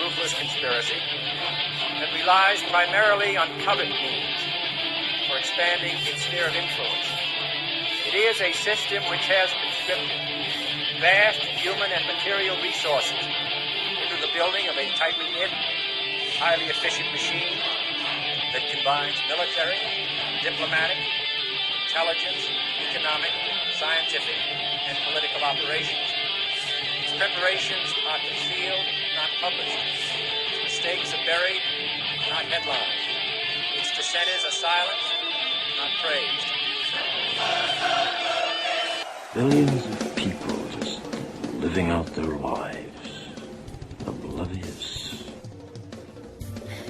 ruthless conspiracy that relies primarily on covert means for expanding its sphere of influence. It is a system which has conscripted vast human and material resources into the building of a tightly knit, highly efficient machine that combines military, diplomatic, intelligence, economic, scientific, and political operations. Its preparations are concealed, not published. Its mistakes are buried, not headlined. Its dissenters are silenced, not praised. Billions of people just living out their lives, oblivious.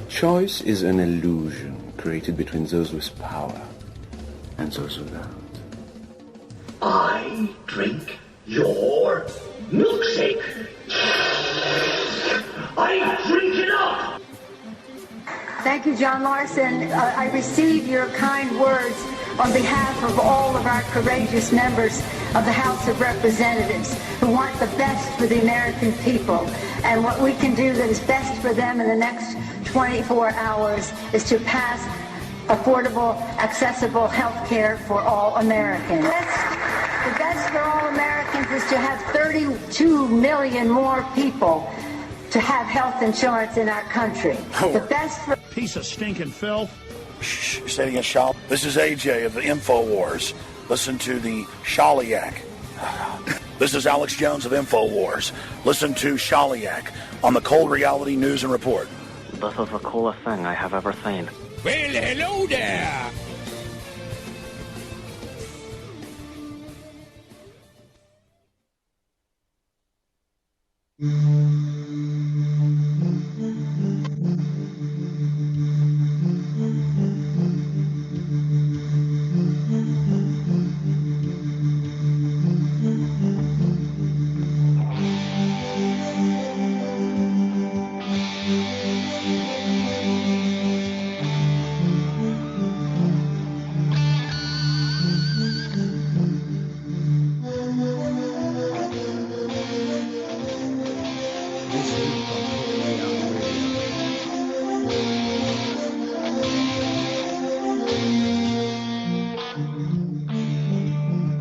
Choice is an illusion created between those with power and those without. I drink your milkshake. I drink it up. Thank you, John Larson. I receive your kind words on behalf of all of our courageous members of the House of Representatives who want the best for the American people. And what we can do that is best for them in the next 24 hours is to pass affordable, accessible health care for all Americans. The best for all Americans is to have 32 million more people to have health insurance in our country. The best for... Piece of stinking filth. Shh, you're saying against Shali. This is AJ of the InfoWars. Listen to the Shaliak. This is Alex Jones of InfoWars. Listen to Shaliak on the Cold Reality News and Report. This is the coolest thing I have ever seen. Well, hello there.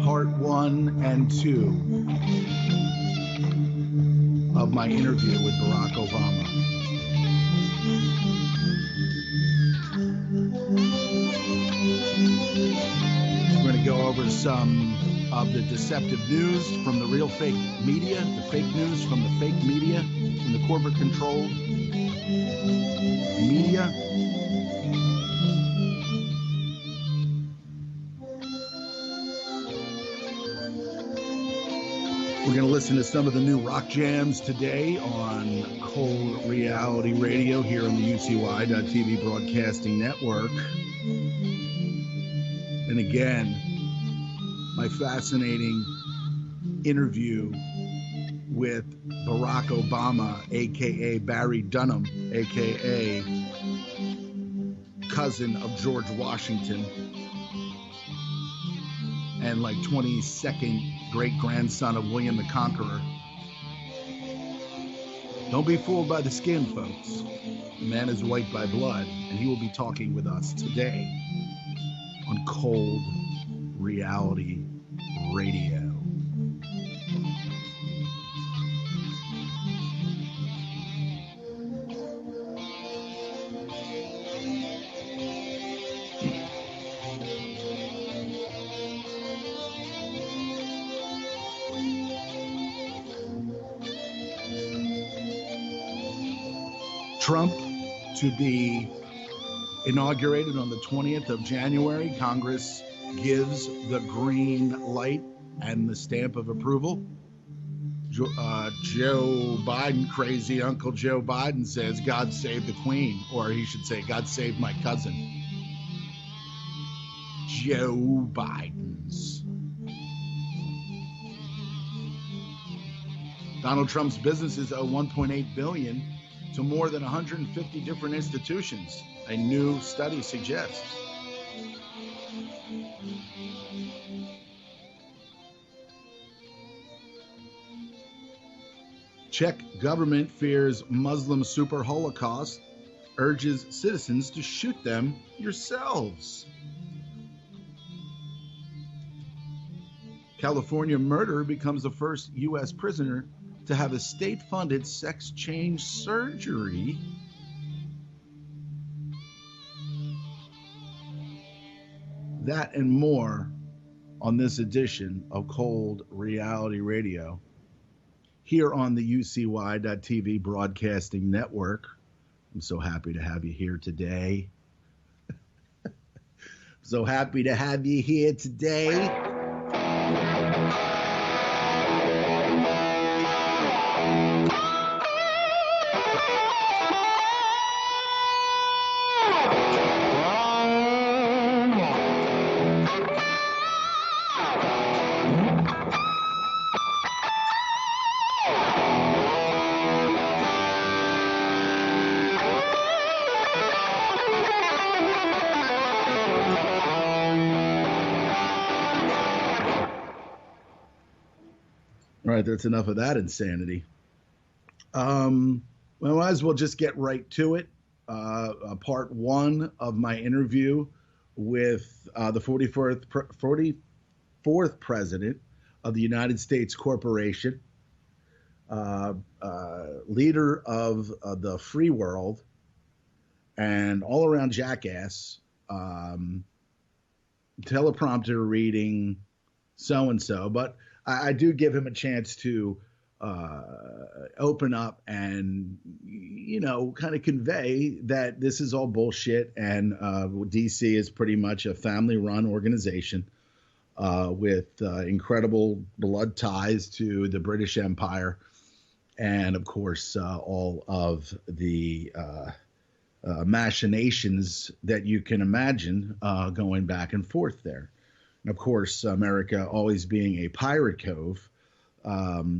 Part 1 and 2 of my interview with Barack Obama. We're going to go over some of the deceptive news from the real fake media, the fake news from the fake media, from the corporate-controlled media. We're going to listen to some of the new rock jams today on Cold Reality Radio here on the UCY.TV Broadcasting Network. And again, my fascinating interview with Barack Obama, a.k.a. Barry Dunham, a.k.a. cousin of George Washington, and like 22nd great-grandson of William the Conqueror. Don't be fooled by the skin, folks. The man is white by blood, and he will be talking with us today on Cold Reality Radio. Trump to be inaugurated on the 20th of January. Congress gives the green light and the stamp of approval. Joe Biden, crazy Uncle Joe Biden, says, God save the Queen, or he should say, God save my cousin. Joe Biden's. Donald Trump's businesses owe $1.8 billion to more than 150 different institutions, a new study suggests. Czech government fears Muslim super Holocaust, urges citizens to shoot them yourselves. California murderer becomes the first U.S. prisoner to have a state-funded sex change surgery. That and more on this edition of Cold Reality Radio here on the UCY.TV Broadcasting Network. I'm so happy to have you here today. So happy to have you here today. All right, that's enough of that insanity. Well, I might as well just get right to it. Part one of my interview with the 44th president of the United States Corporation, leader of the free world, and all-around jackass, teleprompter reading so-and-so, but I do give him a chance to open up and, you know, kind of convey that this is all bullshit, and DC is pretty much a family-run organization with incredible blood ties to the British Empire and, of course, all of the machinations that you can imagine going back and forth there. And of course, America always being a pirate cove,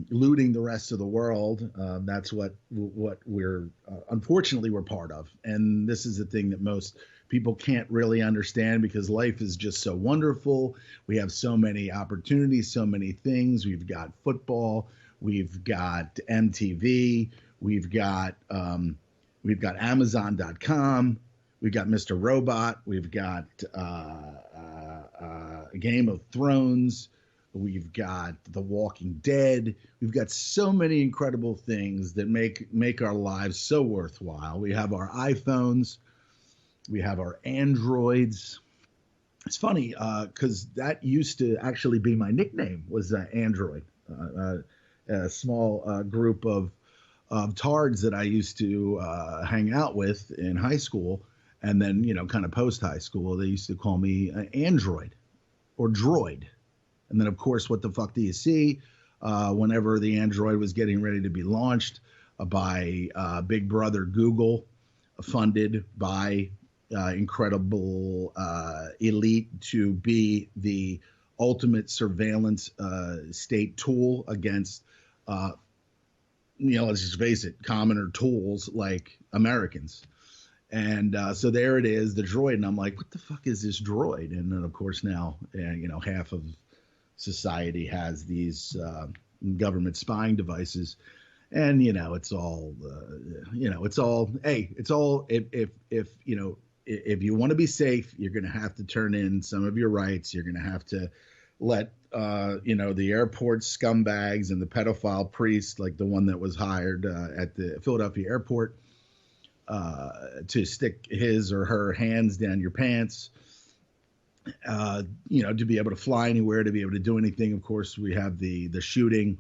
looting the rest of the world. That's what we're unfortunately we're part of. And this is the thing that most people can't really understand, because life is just so wonderful. We have so many opportunities, so many things. We've got football, we've got MTV, we've got Amazon.com, we've got Mr. Robot, we've got Game of Thrones, we've got The Walking Dead. We've got so many incredible things that make our lives so worthwhile. We have our iPhones, we have our Androids. It's funny because that used to actually be my nickname, was Android. A small group of tards that I used to hang out with in high school, and then, you know, kind of post high school, they used to call me Android or Droid. And then, of course, what the fuck do you see? Whenever the Android was getting ready to be launched by Big Brother Google, funded by incredible elite to be the ultimate surveillance state tool against, let's just face it, commoner tools like Americans. And so there it is, the droid. And I'm like, what the fuck is this droid? And then, of course, now, half of society has these government spying devices. And, it's all, if you want to be safe, you're going to have to turn in some of your rights. You're going to have to let, the airport scumbags and the pedophile priest, like the one that was hired at the Philadelphia airport, to stick his or her hands down your pants, to be able to fly anywhere, to be able to do anything. Of course, we have the shooting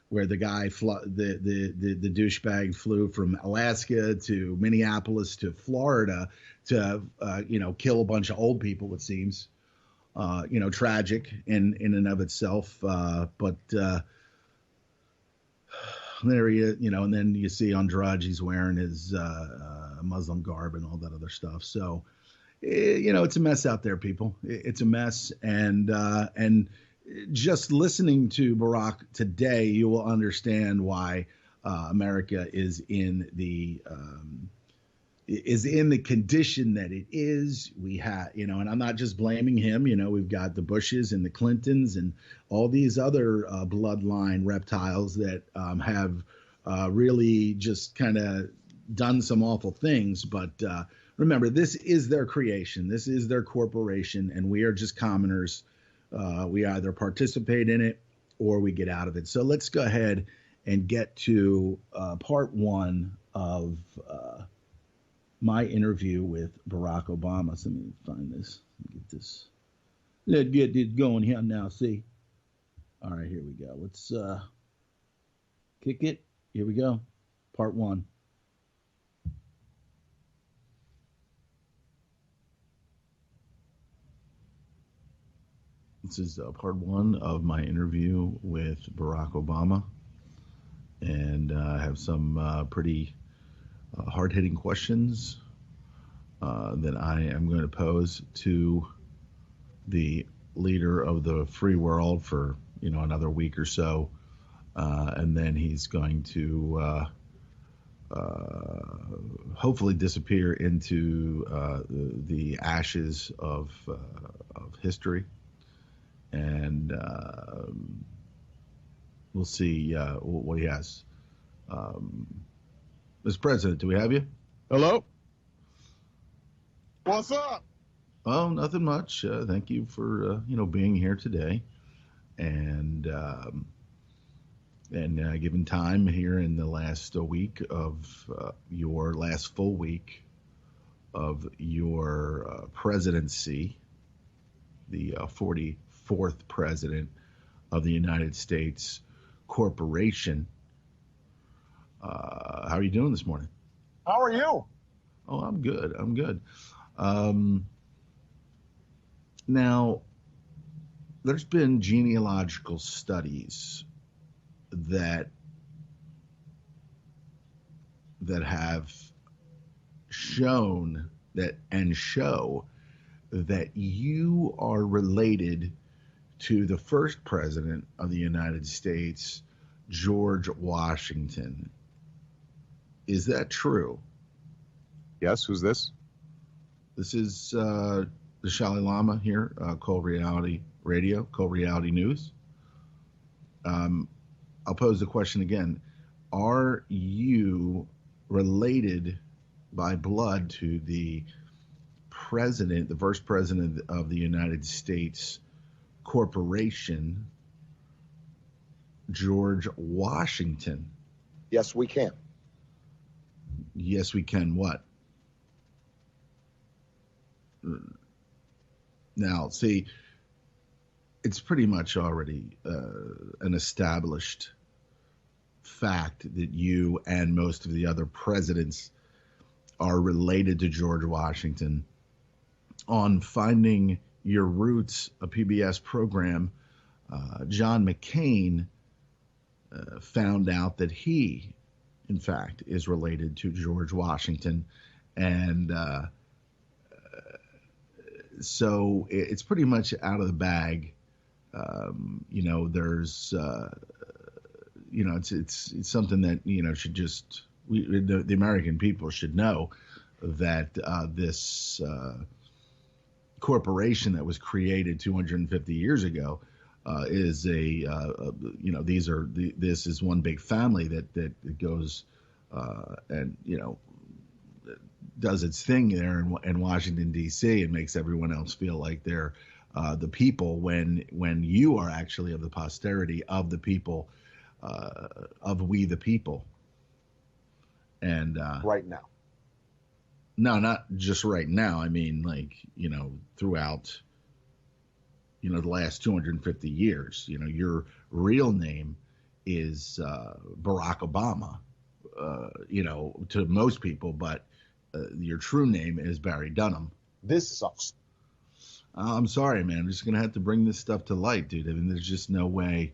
where the guy, the douchebag flew from Alaska to Minneapolis to Florida to, kill a bunch of old people, it seems. Tragic in and of itself. But there he is, and then you see on Drudge, he's wearing his Muslim garb and all that other stuff. So, it's a mess out there, people. It's a mess. And just listening to Barack today, you will understand why America is in the condition that it is. We have, and I'm not just blaming him. We've got the Bushes and the Clintons and all these other bloodline reptiles that have really just kind of done some awful things. But remember, this is their creation. This is their corporation, and we are just commoners. We either participate in it or we get out of it. So let's go ahead and get to part one of my interview with Barack Obama. So let me find this. Get this. Let's get this going here now. See. All right, here we go. Let's kick it. Here we go. Part one. This is part one of my interview with Barack Obama. And I have some pretty hard-hitting questions that I am going to pose to the leader of the free world for, another week or so. And then he's going to hopefully disappear into the ashes of history. And we'll see what he has. Mr. President, do we have you? Hello? What's up? Oh, nothing much. Thank you for being here today, and given time here in the last week of your last full week of your presidency, the 44th president of the United States Corporation. How are you doing this morning? How are you? Oh, I'm good. Now, there's been genealogical studies that have shown show that you are related to the first president of the United States, George Washington. Is that true? Yes, who's this? This is the Shali Lama here, Cold Reality Radio, Cold Reality News. I'll pose the question again. Are you related by blood to the president, the first president of the United States Corporation, George Washington? Yes, we can. Yes, we can. What? Now, see, it's pretty much already an established fact that you and most of the other presidents are related to George Washington. On Finding Your Roots, a PBS program, John McCain found out that he, in fact, is related to George Washington. And so it's pretty much out of the bag. There's, it's something that, should just, the American people should know that this corporation that was created 250 years ago is this is one big family that goes and does its thing there in Washington D.C. and makes everyone else feel like they're the people when you are actually of the posterity of the people, of we the people. And right now. No, not just right now. I mean, throughout, the last 250 years. Your real name is Barack Obama, to most people, but your true name is Barry Dunham. This sucks. I'm sorry, man. I'm just going to have to bring this stuff to light, dude. I mean, there's just no way.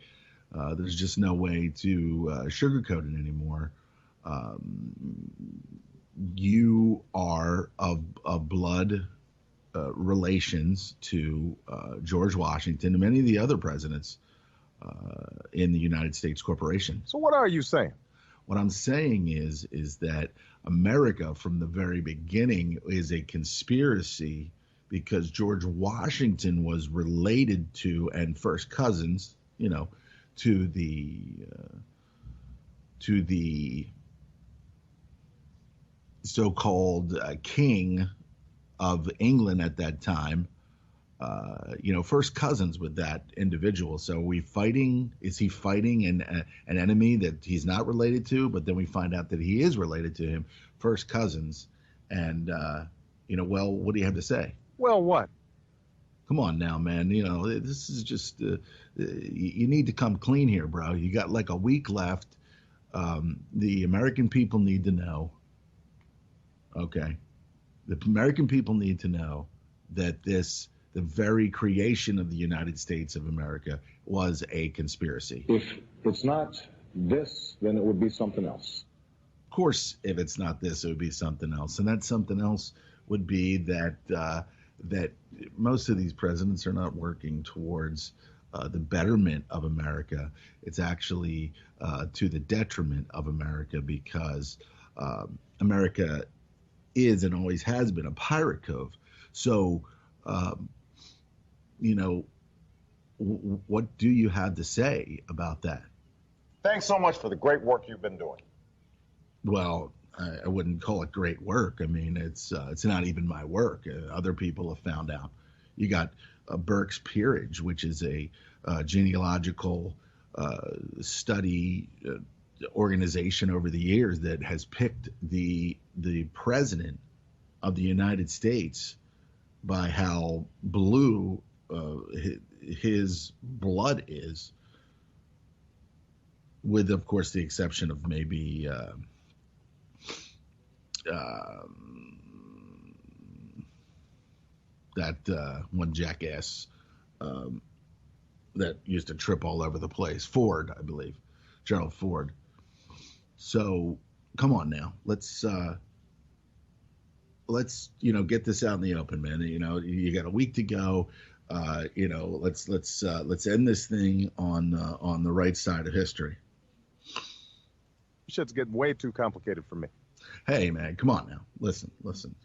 There's just no way to sugarcoat it anymore. You are of blood relations to George Washington and many of the other presidents in the United States Corporation. So what are you saying? What I'm saying is that America from the very beginning is a conspiracy because George Washington was related to and first cousins, to to the so-called king of England at that time, first cousins with that individual. So is he fighting an enemy that he's not related to? But then we find out that he is related to him, first cousins. And, what do you have to say? Well, what? Come on now, man. This is just, you need to come clean here, bro. You got like a week left. The American people need to know. Okay. The American people need to know that the very creation of the United States of America was a conspiracy. If it's not this, then it would be something else. Of course, if it's not this, it would be something else. And that something else would be that most of these presidents are not working towards the betterment of America. It's actually to the detriment of America, because America is and always has been a pirate cove. So, what do you have to say about that? Thanks so much for the great work you've been doing. Well, I wouldn't call it great work. I mean, it's not even my work. Other people have found out. You got Burke's Peerage, which is a genealogical study organization over the years that has picked the president of the United States by how blue his blood is, with, of course, the exception of maybe that one jackass that used to trip all over the place, Ford, I believe, Gerald Ford. So come on now, let's get this out in the open, man. You got a week to go. Let's end this thing on the right side of history. Shit's getting way too complicated for me. Hey, man, come on now. Listen.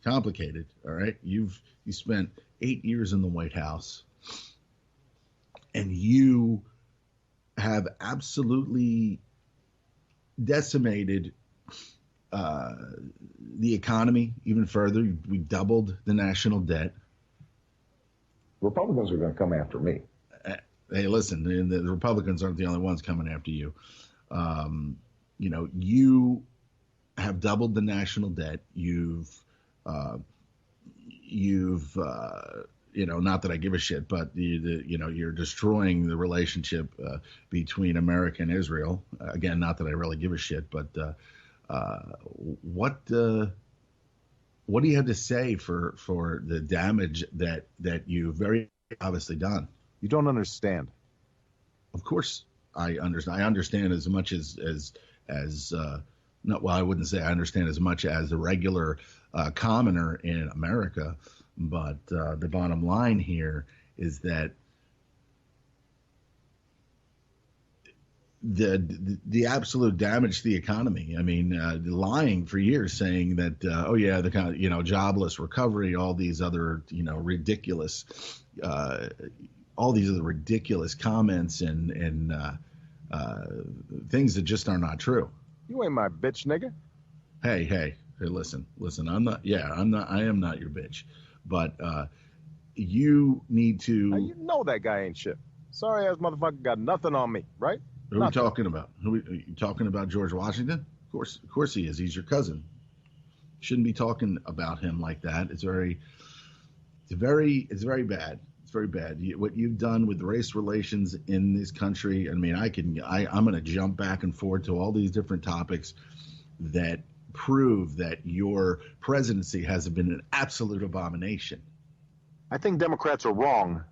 Complicated, all right? You spent 8 years in the White House, and you have absolutely decimated the economy even further. We doubled the national debt. Republicans are going to come after me. Hey, listen, the Republicans aren't the only ones coming after you. You have doubled the national debt. You've not that I give a shit, but you're destroying the relationship between America and Israel. Again, not that I really give a shit, but what do you have to say for the damage that you've very obviously done? You don't understand. Of course, I understand. I understand as much as no, well, I wouldn't say I understand as much as a regular commoner in America, but the bottom line here is that the absolute damage to the economy. I mean, lying for years, saying that the jobless recovery, all these other ridiculous, all these other ridiculous comments and things that just are not true. You ain't my bitch, nigga. Hey, listen. I am not your bitch, but you need to. Now, you know that guy ain't shit. Sorry ass motherfucker got nothing on me, right? Who are we talking about? Are you talking about George Washington? Of course he is. He's your cousin. Shouldn't be talking about him like that. It's very bad. It's very bad. What you've done with race relations in this country. I mean, I'm going to jump back and forth to all these different topics that prove that your presidency has been an absolute abomination. I think Democrats are wrong.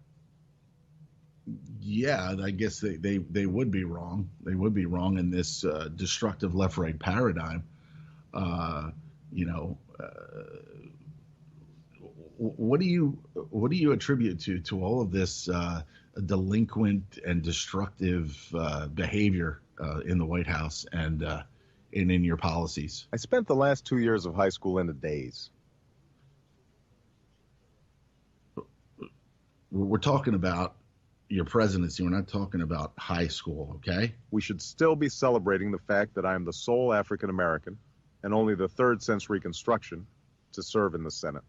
Yeah, I guess they would be wrong. They would be wrong in this destructive left-right paradigm. What do you attribute to all of this delinquent and destructive behavior in the White House and in your policies? I spent the last 2 years of high school in a daze. We're talking about your presidency. We're not talking about high school, okay? We should still be celebrating the fact that I am the sole African American and only the third since Reconstruction to serve in the Senate.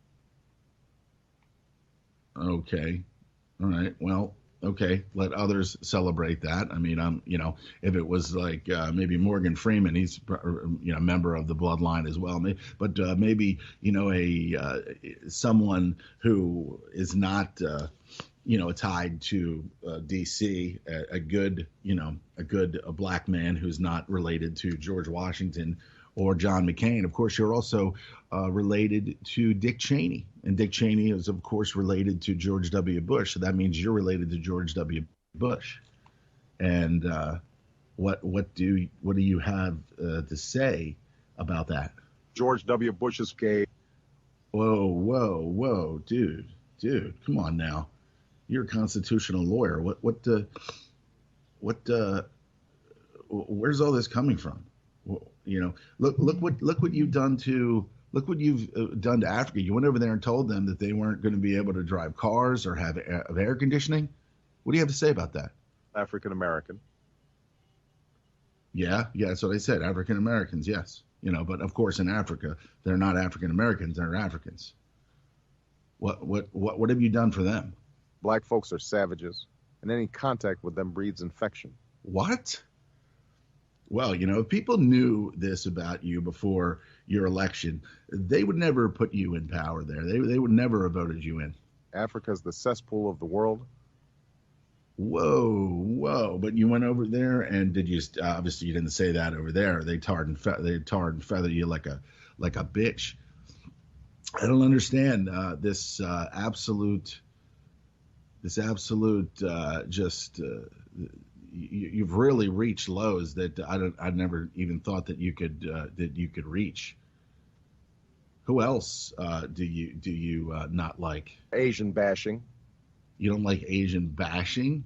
Okay. All right. Well, okay. Let others celebrate that. I mean, if it was like maybe Morgan Freeman, he's a member of the bloodline as well. But maybe someone who is not tied to D.C. A good black man who's not related to George Washington or John McCain. Of course, you're also related to Dick Cheney, and Dick Cheney is, of course, related to George W. Bush. So that means you're related to George W. Bush. And what do you have to say about that? George W. Bush is gay. Whoa, dude, come on now. You're a constitutional lawyer. Where's all this coming from? Look what you've done to Africa. You went over there and told them that they weren't going to be able to drive cars or have air conditioning. What do you have to say about that? African American. Yeah, that's what I said. African Americans, yes. But of course in Africa, they're not African Americans, they're Africans. What have you done for them? Black folks are savages, and any contact with them breeds infection. What? Well, if people knew this about you before your election, they would never put you in power there. They would never have voted you in. Africa's the cesspool of the world. Whoa! But you went over there, and did you? Obviously, you didn't say that over there. They tarred and feathered you like a bitch. I don't understand this absolute. You've really reached lows that I never even thought that you could reach. Who else do you not like? Asian bashing. You don't like Asian bashing?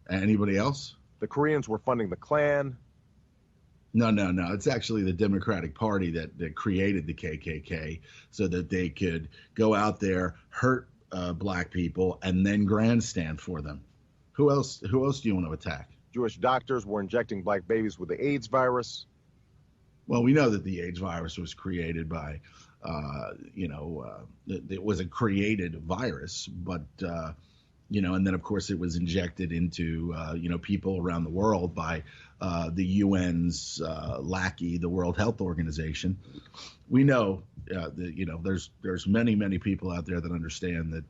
Anybody else? The Koreans were funding the Klan. No. It's actually the Democratic Party that created the KKK so that they could go out there, hurt black people, and then grandstand for them. Who else do you want to attack? Jewish doctors were injecting black babies with the AIDS virus. Well, we know that the AIDS virus was created by, it was a created virus, but, and then, of course, it was injected into, people around the world by the UN's lackey, the World Health Organization. We know there's many people out there that understand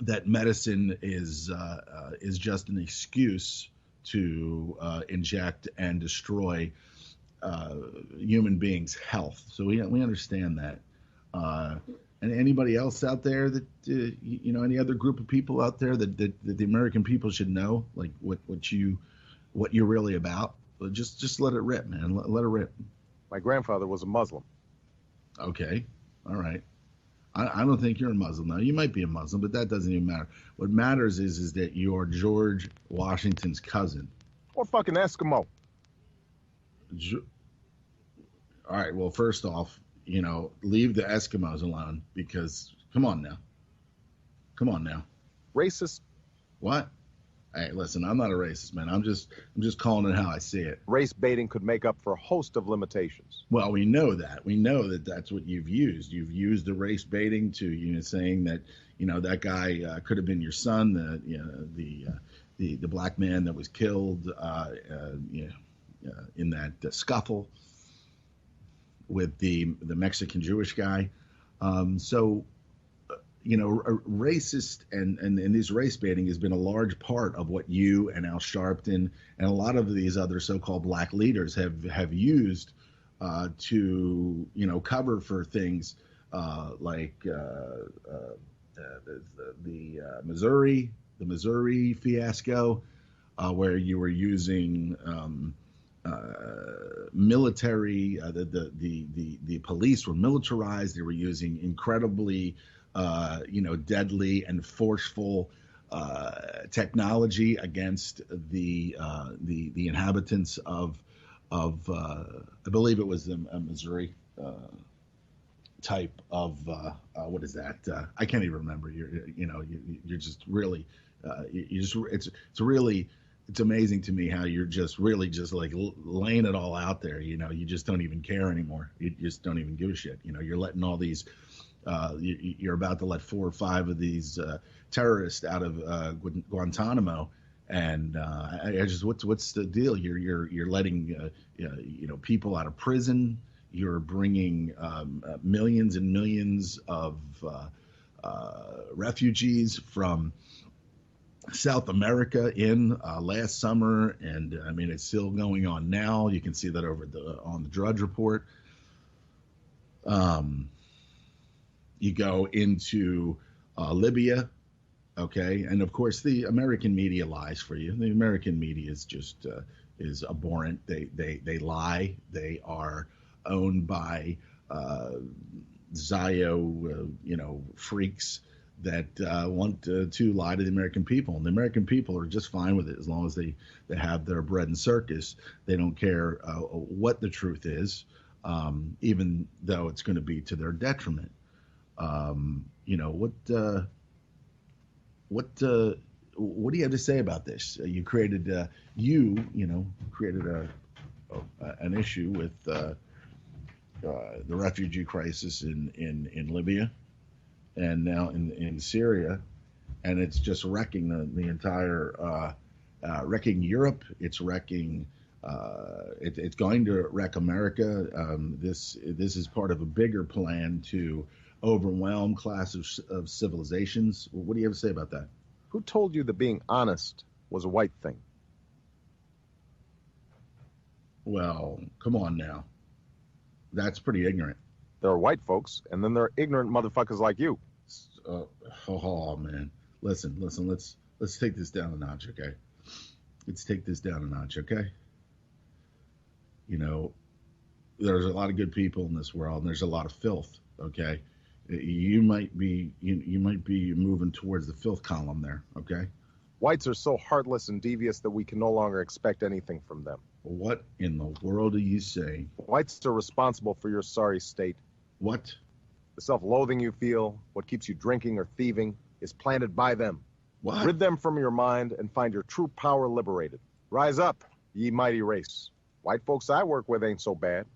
that medicine is just an excuse to inject and destroy human beings' health. So we understand that. And anybody else out there that any other group of people out there that the American people should know, like what you're really about? Just let it rip, man. Let it rip. My grandfather was a Muslim. Okay, all right. I don't think you're a Muslim now. You might be a Muslim, but that doesn't even matter. What matters is that you're George Washington's cousin. Or fucking Eskimo. All right, well, first off, leave the Eskimos alone because, come on now. Racist. What? Hey, listen, I'm not a racist, man. I'm just calling it how I see it. Race baiting could make up for a host of limitations. Well, we know that. We know that that's what you've used. You've used the race baiting to, saying that, that guy could have been your son, the black man that was killed, in that scuffle with the Mexican Jewish guy. Racist and this race baiting has been a large part of what you and Al Sharpton and a lot of these other so-called black leaders have used to cover for things like the Missouri fiasco, where you were using military. The police were militarized. They were using incredibly deadly and forceful technology against the inhabitants of I believe it was Missouri. type of what is that? I can't even remember. You're just really it's amazing to me how you're just really just like laying it all out there. You just don't even care anymore. You just don't even give a shit. You're letting all these. You're about to let 4 or 5 of these terrorists out of Guantanamo, and I just what's the deal? You're letting people out of prison. You're bringing millions and millions of refugees from South America in last summer, and I mean it's still going on now. You can see that on the Drudge Report. You go into Libya, okay, and of course the American media lies for you. The American media is just is abhorrent. They lie. They are owned by freaks that want to lie to the American people. And the American people are just fine with it as long as they have their bread and circus. They don't care what the truth is, even though it's going to be to their detriment. What do you have to say about this? You created an issue with the refugee crisis in Libya and now in Syria, and it's just wrecking the entire wrecking Europe. It's wrecking. It's going to wreck America. This is part of a bigger plan to overwhelm class of civilizations. What do you have to say about that? Who told you that being honest was a white thing? Well, come on now. That's pretty ignorant. There are white folks, and then there are ignorant motherfuckers like you. Oh man. Listen, let's take this down a notch, okay? Let's take this down a notch, okay? There's a lot of good people in this world, and there's a lot of filth, okay? You might be moving towards the filth column there, okay? Whites are so heartless and devious that we can no longer expect anything from them. What in the world are you saying? Whites are responsible for your sorry state. What? The self-loathing you feel, what keeps you drinking or thieving, is planted by them. What? Rid them from your mind and find your true power liberated. Rise up, ye mighty race. White folks I work with ain't so bad.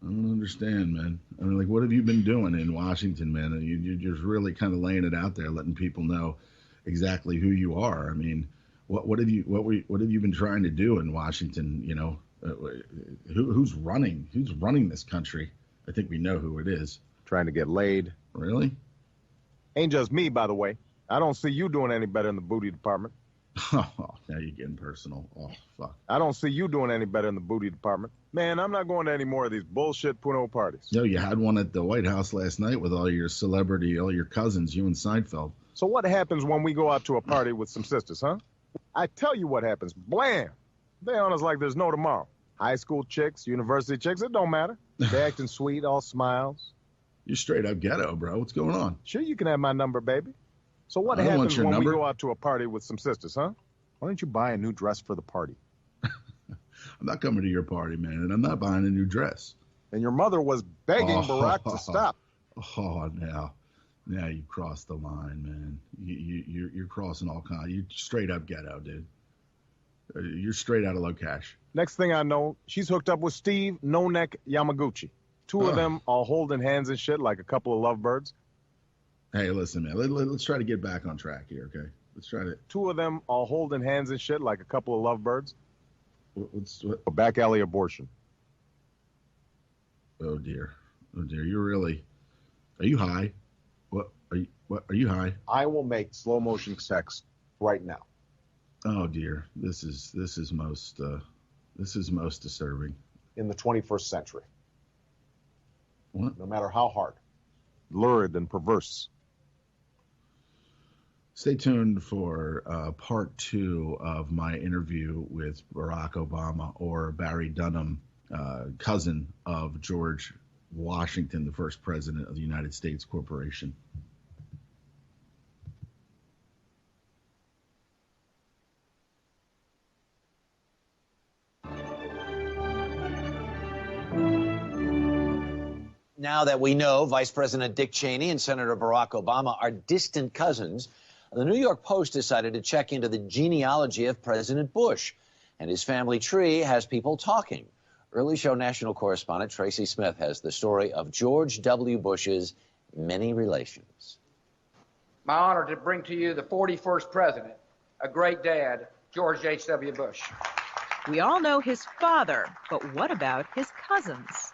I don't understand, man. I mean, like, what have you been doing in Washington, man? You're just really kind of laying it out there, letting people know exactly who you are. I mean, what have you been trying to do in Washington? Who's running this country? I think we know who it is. Trying to get laid. Really? Ain't just me, by the way. I don't see you doing any better in the booty department. Oh, now you're getting personal. Oh, fuck. I don't see you doing any better in the booty department. Man, I'm not going to any more of these bullshit Puno parties. No, you had one at the White House last night with all your cousins, you and Seinfeld. So what happens when we go out to a party with some sisters, huh? I tell you what happens. Blam! They on us like there's no tomorrow. High school chicks, university chicks, it don't matter. They acting sweet, all smiles. You're straight up ghetto, bro. What's going on? Sure, you can have my number, baby. So what happens when we go out to a party with some sisters, huh? Why don't you buy a new dress for the party? I'm not coming to your party, man, and I'm not buying a new dress. And your mother was begging Barack to stop. Oh, now you crossed the line, man. You're crossing all kinds. You're straight up ghetto, dude. You're straight out of low cash. Next thing I know, she's hooked up with Steve No-Neck Yamaguchi. Two of them all holding hands and shit like a couple of lovebirds. Hey, listen, man. Let's try to get back on track here, okay? Let's try to. Two of them all holding hands and shit like a couple of lovebirds. What? A back alley abortion. Oh dear. You're really. Are you high? What are you high? I will make slow motion sex right now. Oh dear. This is most disturbing. In the 21st century. What? No matter how hard. Lurid and perverse. Stay tuned for part 2 of my interview with Barack Obama, or Barry Dunham, cousin of George Washington, the first president of the United States Corporation. Now that we know Vice President Dick Cheney and Senator Barack Obama are distant cousins, the New York Post decided to check into the genealogy of President Bush. And his family tree has people talking. Early show national correspondent Tracy Smith has the story of George W. Bush's many relations. My honor to bring to you the 41st president, a great dad, George H.W. Bush. We all know his father, but what about his cousins?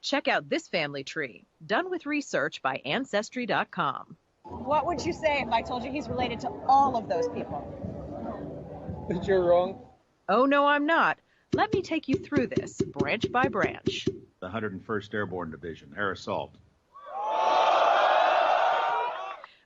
Check out this family tree, done with research by Ancestry.com. What would you say if I told you he's related to all of those people? That you're wrong. Oh, no, I'm not. Let me take you through this, branch by branch. The 101st Airborne Division, air assault.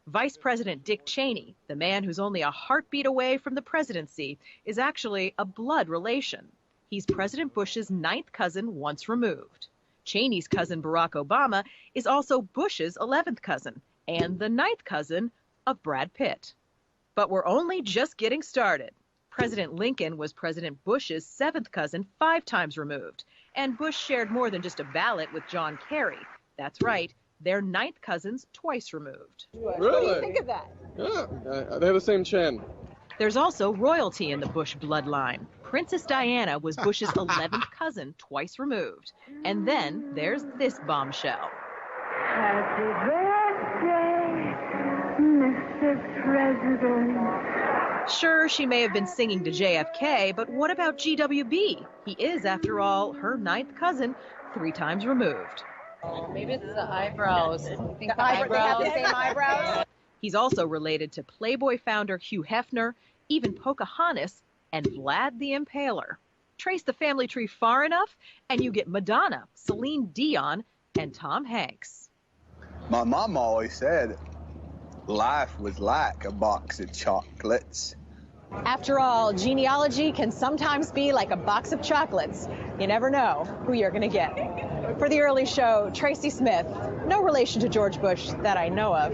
Vice President Dick Cheney, the man who's only a heartbeat away from the presidency, is actually a blood relation. He's President Bush's 9th cousin once removed. Cheney's cousin Barack Obama is also Bush's 11th cousin and the 9th cousin of Brad Pitt. But we're only just getting started. President Lincoln was President Bush's 7th cousin 5 times removed, and Bush shared more than just a ballot with John Kerry. That's right, they're 9th cousins twice removed. Really? What do you think of that? Yeah, they have the same chin. There's also royalty in the Bush bloodline. Princess Diana was Bush's 11th cousin twice removed. And then there's this bombshell. Happy birthday, Mr. President. Sure, she may have been singing to JFK, but what about GWB? He is, after all, her 9th cousin 3 times removed. Maybe it's the eyebrows. I think the eyebrows. They have the same eyebrows? He's also related to Playboy founder Hugh Hefner, even Pocahontas, and Vlad the Impaler. Trace the family tree far enough, and you get Madonna, Celine Dion, and Tom Hanks. My mom always said life was like a box of chocolates. After all, genealogy can sometimes be like a box of chocolates. You never know who you're going to get. For The Early Show, Tracy Smith. No relation to George Bush that I know of.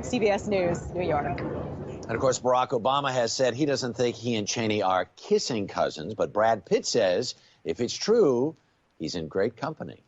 CBS News, New York. And of course, Barack Obama has said he doesn't think he and Cheney are kissing cousins, but Brad Pitt says if it's true, he's in great company.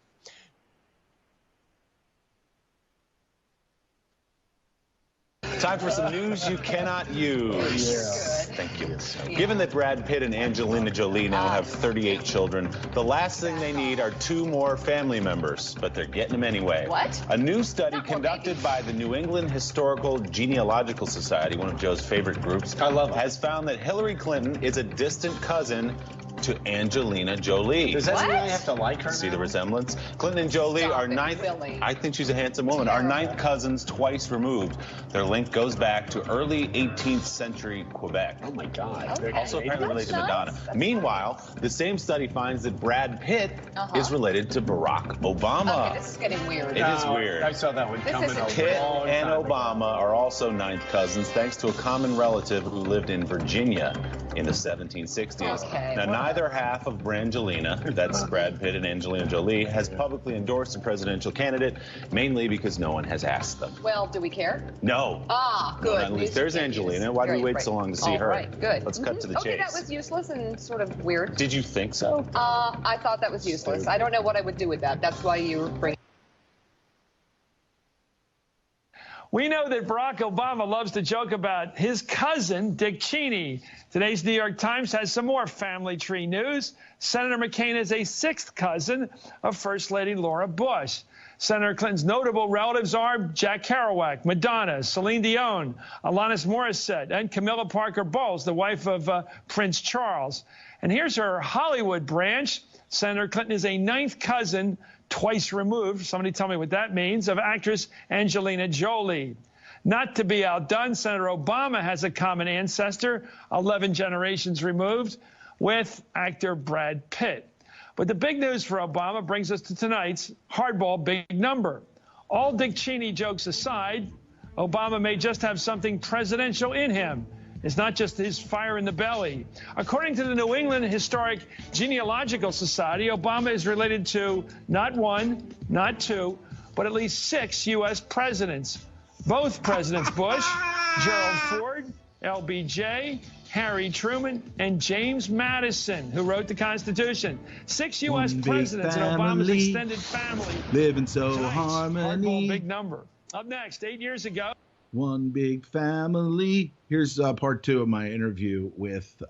Time for some news you cannot use. Yes. Thank you. Given that Brad Pitt and Angelina Jolie now have 38 children, the last thing they need are 2 more family members, but they're getting them anyway. What? A new study conducted by the New England Historical Genealogical Society, one of Joe's favorite groups, has found that Hillary Clinton is a distant cousin to Angelina Jolie. Does that mean I have to like her? See the resemblance? Clinton and Jolie are 9th. Billy. I think she's a handsome woman. Are 9th cousins twice removed. Their link goes back to early 18th century Quebec. Oh my God. Okay. Also apparently related to That's Madonna. nice. Meanwhile, the same study finds that Brad Pitt is related to Barack Obama. Okay, this is getting weird. It is weird. I saw that one coming a Pitt long and time Obama are also 9th cousins, thanks to a common relative who lived in Virginia in the 1760s. Okay. Now, neither half of Brangelina, that's Brad Pitt and Angelina Jolie, has publicly endorsed a presidential candidate, mainly because no one has asked them. Well, do we care? No. Ah, good. At least there's Angelina. Why do we wait so long to see her? All right, good. Let's cut to the Okay, chase. that was useless and sort of weird. Did you think so? I thought that was useless. I don't know what I would do with that. That's why you bring. We know that Barack Obama loves to joke about his cousin, Dick Cheney. Today's New York Times has some more family tree news. Senator McCain is a 6th cousin of First Lady Laura Bush. Senator Clinton's notable relatives are Jack Kerouac, Madonna, Celine Dion, Alanis Morissette, and Camilla Parker Bowles, the wife of Prince Charles. And here's her Hollywood branch. Senator Clinton is a 9th cousin, twice removed, somebody tell me what that means, of actress Angelina Jolie. Not to be outdone, Senator Obama has a common ancestor, 11 generations removed, with actor Brad Pitt. But the big news for Obama brings us to tonight's hardball big number. All Dick Cheney jokes aside, Obama may just have something presidential in him. It's not just his fire in the belly. According to the New England Historic Genealogical Society, Obama is related to not 1, not 2, but at least 6 U.S. presidents. Both Presidents Bush, Gerald Ford, LBJ, Harry Truman, and James Madison, who wrote the Constitution. 6 U.S. One big presidents and Obama's family, extended family. living so Tonight's harmony. hardball big number. Up next, 8 years ago. One big family. Here's part 2 of my interview with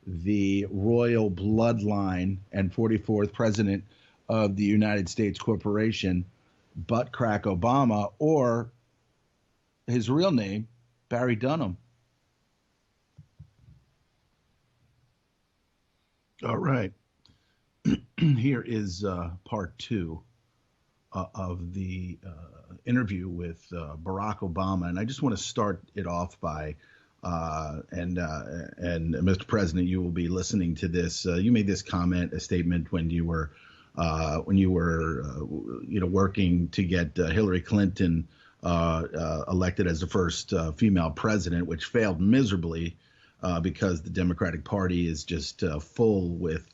the royal bloodline and 44th president of the United States Corporation, Butt Crack Obama, or his real name, Barry Dunham. All right. Here is part 2 of the interview with Barack Obama. And I just want to start it off by, and Mr. President, you will be listening to this. You made this comment, a statement when you were working to get Hillary Clinton elected as the first female president, which failed miserably because the Democratic Party is just full with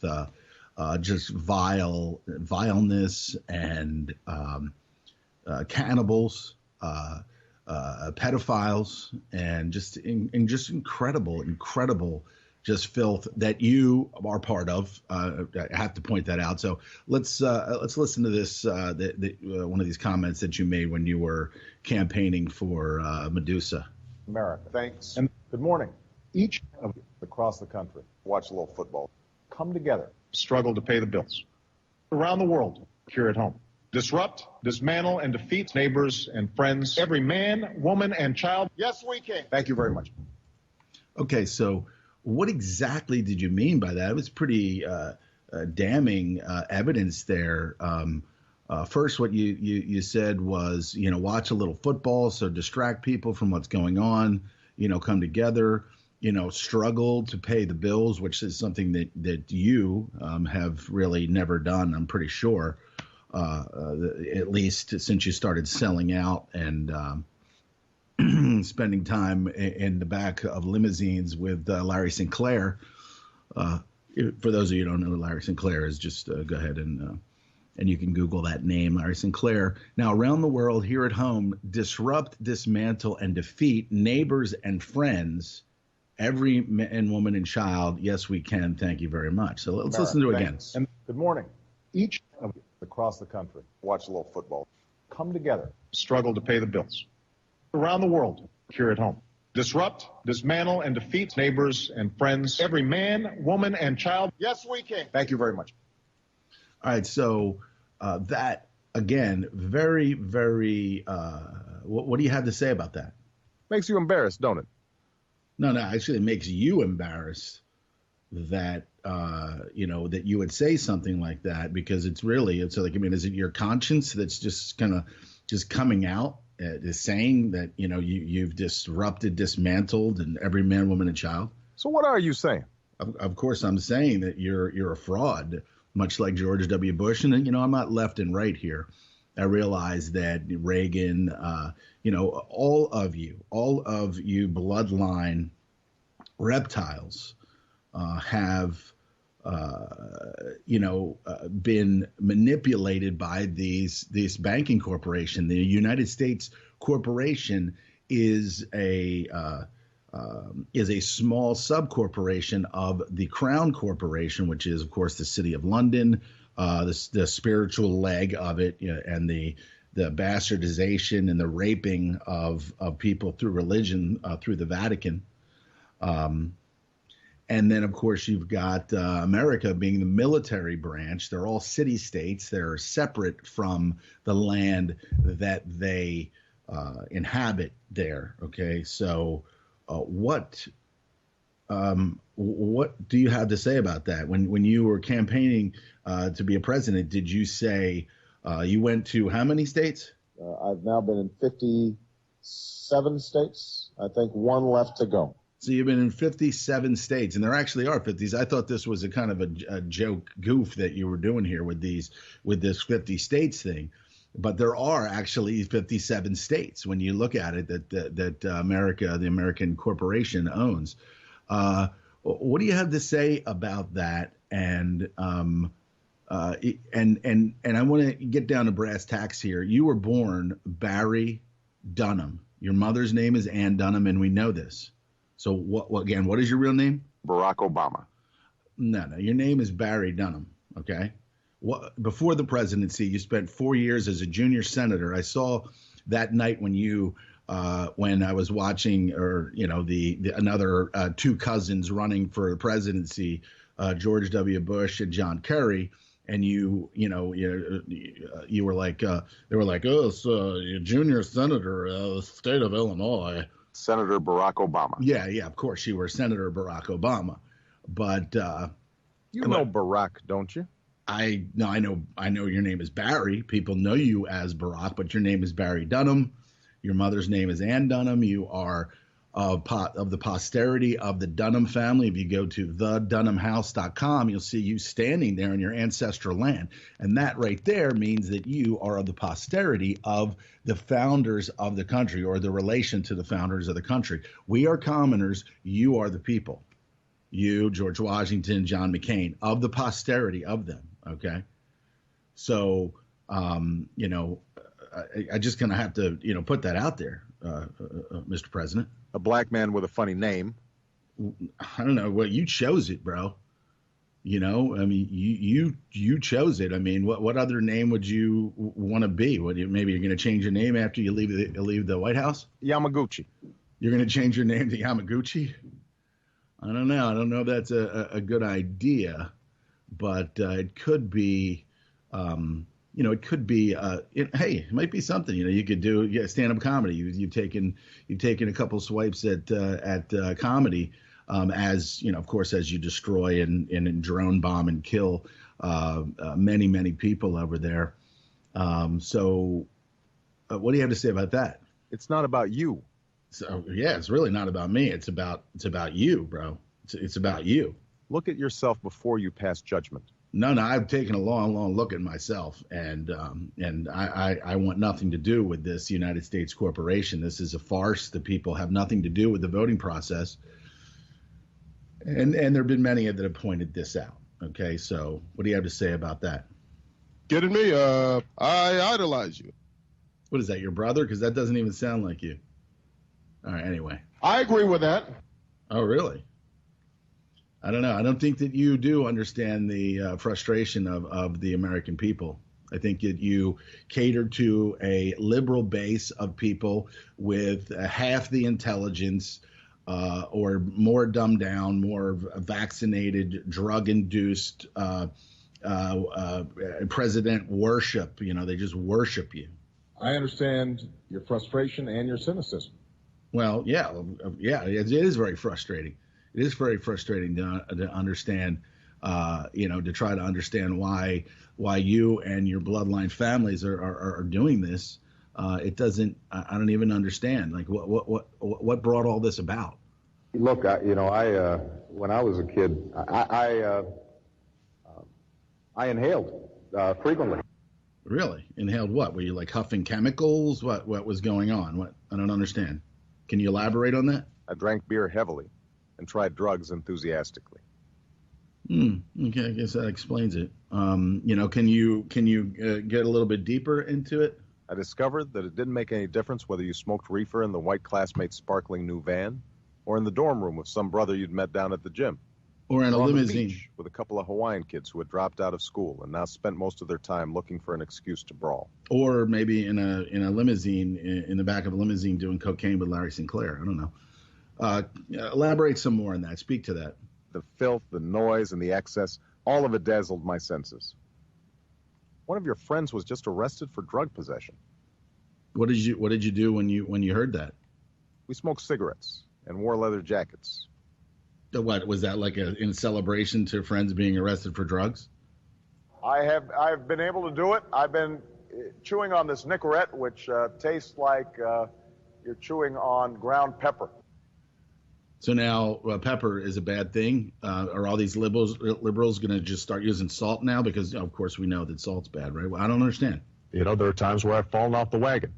just vileness and cannibals, pedophiles, and just incredible just filth that you are part of. I have to point that out. So let's listen to this one of these comments that you made when you were campaigning for Medusa. America. Thanks. And good morning. Each of you across the country watch a little football. Come together. Struggle to pay the bills. Around the world, here at home. Disrupt, dismantle, and defeat neighbors and friends. Every man, woman, and child. Yes, we can. Thank you very much. Okay, so what exactly did you mean by that? It was pretty damning evidence there. First, what you said was, watch a little football, so distract people from what's going on, come together, struggle to pay the bills, which is something that you have really never done, I'm pretty sure, at least since you started selling out and spending time in the back of limousines with Larry Sinclair. For those of you who don't know who Larry Sinclair is, just go ahead and you can Google that name, Larry Sinclair. Now, around the world, here at home, disrupt, dismantle, and defeat neighbors and friends, every man, woman, and child. Yes, we can. Thank you very much. So let's listen to it again. And good morning. Each of you across the country watch a little football. Come together. Struggle to pay the bills. Around the world, here at home. Disrupt, dismantle, and defeat neighbors and friends. Every man, woman, and child. Yes, we can. Thank you very much. All right, so that, again, very, very, what do you have to say about that? Makes you embarrassed, don't it? No, actually it makes you embarrassed that, that you would say something like that, because it's like, is it your conscience that's just kind of just coming out, is saying that, you've disrupted, dismantled, and every man, woman, and child? So what are you saying? Of course, I'm saying that you're a fraud, much like George W. Bush. And, I'm not left and right here. I realize that Reagan, all of you bloodline reptiles have, been manipulated by these banking corporation. The United States Corporation is a small subcorporation of the Crown Corporation, which is, of course, the City of London, the spiritual leg of it, and the bastardization and the raping of people through religion, through the Vatican. And then, of course, you've got America being the military branch. They're all city-states. They're separate from the land that they inhabit there. Okay, so what do you have to say about that? When you were campaigning to be a president, did you say you went to how many states? I've now been in 57 states. I think one left to go. So you've been in 57 states, and there actually are 50s. I thought this was a kind of a joke goof that you were doing here with this 50 states thing. But there are actually 57 states when you look at it that America, the American corporation, owns. What do you have to say about that? And I want to get down to brass tacks here. You were born Barry Dunham. Your mother's name is Ann Dunham, and we know this. So what again? What is your real name? Barack Obama. No. Your name is Barry Dunham. Okay. Before the presidency, you spent 4 years as a junior senator. I saw that night when when I was watching, or the another two cousins running for the presidency, George W. Bush and John Kerry, and you were like, they were like, oh, it's a junior senator of the state of Illinois. Senator Barack Obama. Yeah, of course you were Senator Barack Obama, but you know Barack, don't you? I know your name is Barry. People know you as Barack, but your name is Barry Dunham. Your mother's name is Ann Dunham. You are of the posterity of the Dunham family. If you go to thedunhamhouse.com, you'll see you standing there in your ancestral land. And that right there means that you are of the posterity of the founders of the country, or the relation to the founders of the country. We are commoners. You are the people. You, George Washington, John McCain, of the posterity of them. Okay. So, I just kind of have to, put that out there, Mr. President. A black man with a funny name. I don't know. Well, you chose it, bro. I mean, you chose it. I mean, what other name would you want to be? Maybe you're going to change your name after you leave the White House? Yamaguchi. You're going to change your name to Yamaguchi? I don't know. I don't know if that's a good idea, but it could be. It could be. Hey, it might be something. You could do stand-up comedy. You've taken a couple swipes at comedy, as of course, as you destroy and drone bomb and kill many people over there. So, what do you have to say about that? It's not about you. So yeah, it's really not about me. It's about you, bro. It's about you. Look at yourself before you pass judgment. No, I've taken a long look at myself, and I want nothing to do with this United States corporation. This is a farce. The people have nothing to do with the voting process, and there have been many that have pointed this out. Okay, so what do you have to say about that? Kidding me? I idolize you. What is that, your brother? Because that doesn't even sound like you. All right, anyway. I agree with that. Oh, really? I don't know. I don't think that you do understand the frustration of the American people. I think that you cater to a liberal base of people with half the intelligence, or more dumbed down, more vaccinated, drug-induced president worship. They just worship you. I understand your frustration and your cynicism. Well, yeah, it is very frustrating. It is very frustrating to understand, to try to understand why you and your bloodline families are doing this. It doesn't. I don't even understand. Like what brought all this about? Look, when I was a kid, I inhaled frequently. Really? Inhaled what? Were you like huffing chemicals? What was going on? What? I don't understand. Can you elaborate on that? I drank beer heavily and tried drugs enthusiastically. Okay, I guess that explains it. Can you get a little bit deeper into it? I discovered that it didn't make any difference whether you smoked reefer in the white classmate's sparkling new van, or in the dorm room with some brother you'd met down at the gym, or in a on limousine the beach with a couple of Hawaiian kids who had dropped out of school and now spent most of their time looking for an excuse to brawl. Or maybe in a limousine, in the back of a limousine, doing cocaine with Larry Sinclair. I don't know. Elaborate some more on that. Speak to that. The filth, the noise, and the excess, all of it dazzled my senses. One of your friends was just arrested for drug possession. What did you do when you heard that? We smoked cigarettes and wore leather jackets. What was that, like in celebration to friends being arrested for drugs? I've been able to do it. I've been chewing on this Nicorette, which tastes like you're chewing on ground pepper. So now pepper is a bad thing. Are all these liberals going to just start using salt now? Because of course we know that salt's bad, right? Well, I don't understand. There are times where I've fallen off the wagon.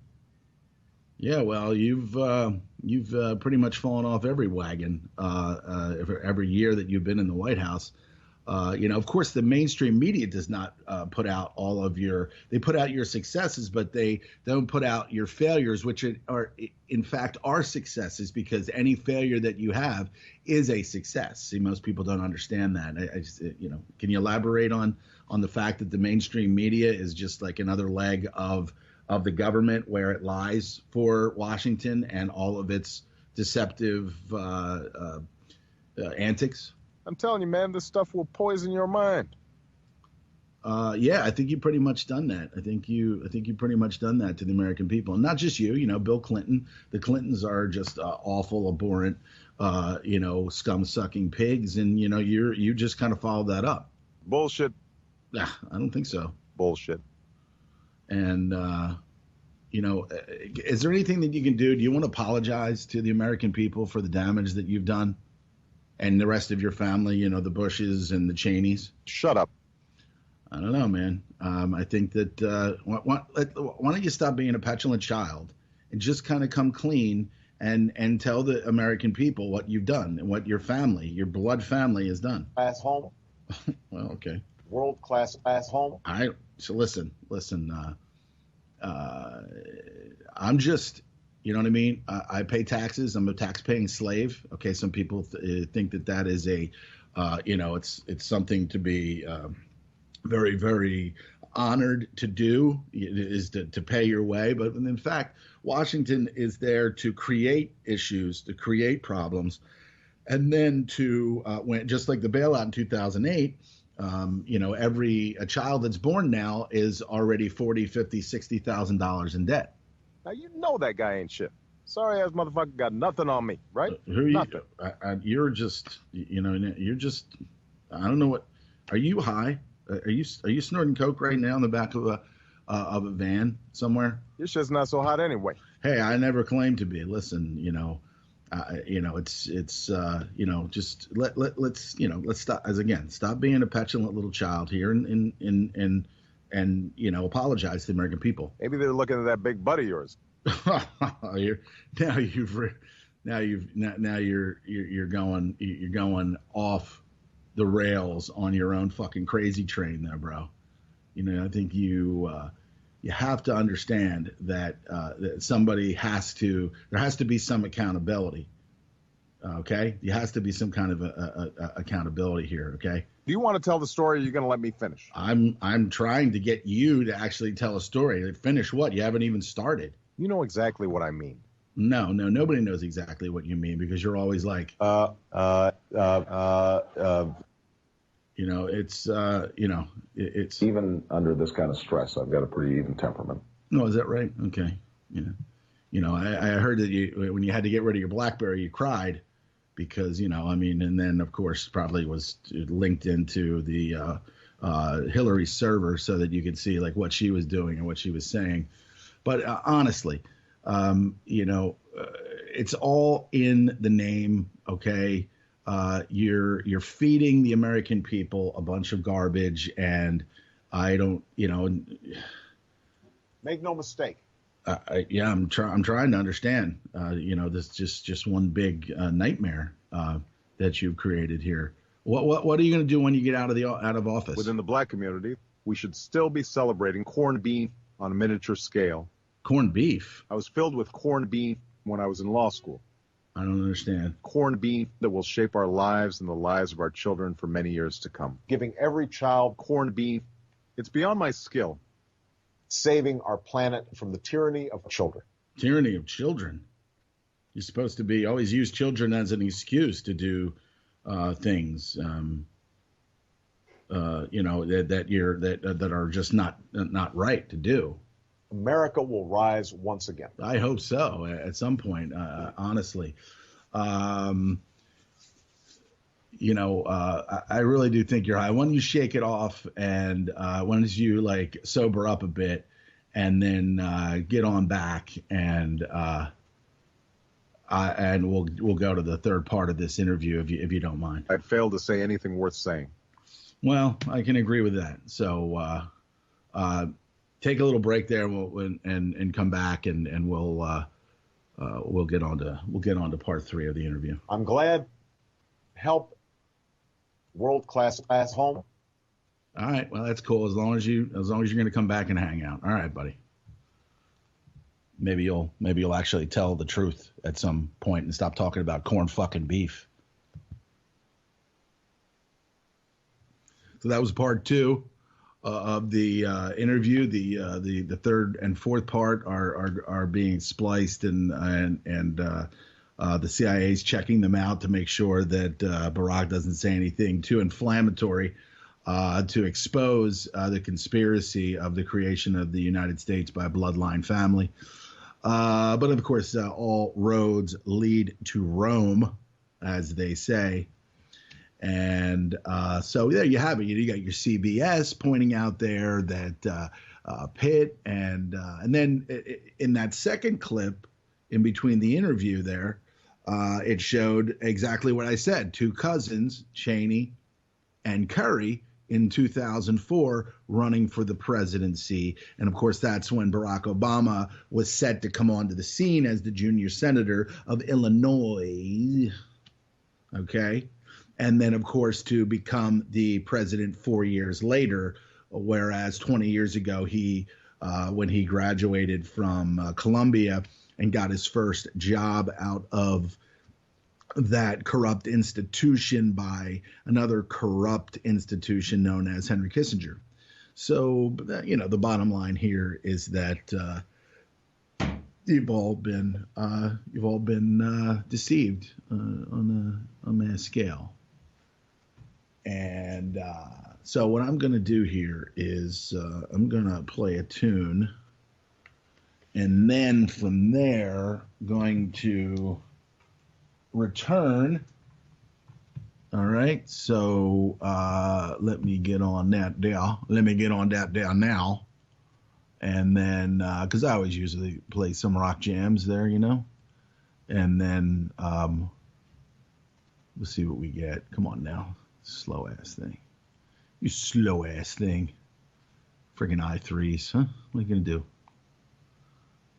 Yeah, well, you've pretty much fallen off every wagon every year that you've been in the White House. Of course, the mainstream media does not put out all of they put out your successes, but they don't put out your failures, which are, in fact, are successes, because any failure that you have is a success. See, most people don't understand that. I just, can you elaborate on the fact that the mainstream media is just like another leg of the government, where it lies for Washington and all of its deceptive antics? I'm telling you, man, this stuff will poison your mind. Yeah, I think you pretty much done that. I think you pretty much done that to the American people, and not just you. Bill Clinton. The Clintons are just awful, abhorrent, scum-sucking pigs, and you just kind of followed that up. Bullshit. Nah, I don't think so. Bullshit. And is there anything that you can do? Do you want to apologize to the American people for the damage that you've done? And the rest of your family, the Bushes and the Cheneys? Shut up. I don't know, man. I think that why don't you stop being a petulant child and just kind of come clean and tell the American people what you've done and what your blood family has done. Class home. Well, okay. World class home. So listen. I'm just. You know what I mean? I pay taxes. I'm a tax-paying slave. Okay, some people think that is it's something to be very, very honored to do. It is to pay your way. But in fact, Washington is there to create issues, to create problems, and then to just like the bailout in 2008. A child that's born now is already $40,000, $50,000, $60,000 in debt. Now, you know that guy ain't shit. Sorry ass motherfucker got nothing on me, right? Who are nothing. You're just, you're just, I don't know what, are you high? Are you snorting coke right now in the back of a van somewhere? Your shit's not so hot anyway. Hey, I never claimed to be. Listen, just let's stop being a petulant little child here and apologize to the American people. Maybe they're looking at that big butt of yours. You're going off the rails on your own fucking crazy train there, bro. I think you have to understand that there has to be some accountability. Okay, there has to be some kind of accountability here. Okay. Do you want to tell the story, or are you going to let me finish? I'm trying to get you to actually tell a story. Finish what? You haven't even started. You know exactly what I mean. No, nobody knows exactly what you mean, because you're always like, it's even under this kind of stress, I've got a pretty even temperament. No, is that right? Okay. Yeah. I heard that when you had to get rid of your BlackBerry, you cried. Because, and then, of course, probably was linked into the Hillary server so that you could see, like, what she was doing and what she was saying. But honestly, it's all in the name, okay? You're feeding the American people a bunch of garbage, and I don't, Make no mistake. I'm trying to understand. This just one big nightmare that you've created here. What are you going to do when you get out of office? Within the black community, we should still be celebrating corned beef on a miniature scale. Corned beef? I was filled with corned beef when I was in law school. I don't understand. Corned beef that will shape our lives and the lives of our children for many years to come. Giving every child corned beef, it's beyond my skill. Saving our planet from the tyranny of children. Tyranny of children? You're supposed to always use children as an excuse to do things, that are just not right to do. America will rise once again. I hope so at some point, honestly. I really do think you're high. Why don't you shake it off, and why don't you sober up a bit, and then get on back, and we'll go to the third part of this interview if you don't mind. I failed to say anything worth saying. Well, I can agree with that. So take a little break there, and come back, and we'll get on to part 3 of the interview. I'm glad help world-class home. All right, well, that's cool. As long as you're going to come back and hang out. All right, buddy. Maybe you'll actually tell the truth at some point and stop talking about corn fucking beef. So that was part 2 of the interview. The third and fourth part are being spliced, and the CIA is checking them out to make sure that Barack doesn't say anything too inflammatory to expose the conspiracy of the creation of the United States by a bloodline family. But of course, all roads lead to Rome, as they say. And so there you have it. You got your CBS pointing out there that Pitt, and then in that second clip in between the interview there, it showed exactly what I said. 2 cousins, Cheney and Curry, in 2004 running for the presidency. And of course, that's when Barack Obama was set to come onto the scene as the junior senator of Illinois. Okay. And then, of course, to become the president 4 years later, whereas 20 years ago, when he graduated from Columbia and got his first job out of that corrupt institution by another corrupt institution known as Henry Kissinger. So, the bottom line here is that you've all been deceived on a mass scale. And so what I'm going to do here is I'm going to play a tune, and then from there going to return. All right, so let me get on that there now. And then because I always usually play some rock jams there, and then we'll see what we get. Come on now, slow ass thing, you slow ass thing. Freaking i3s, huh? What are you gonna do?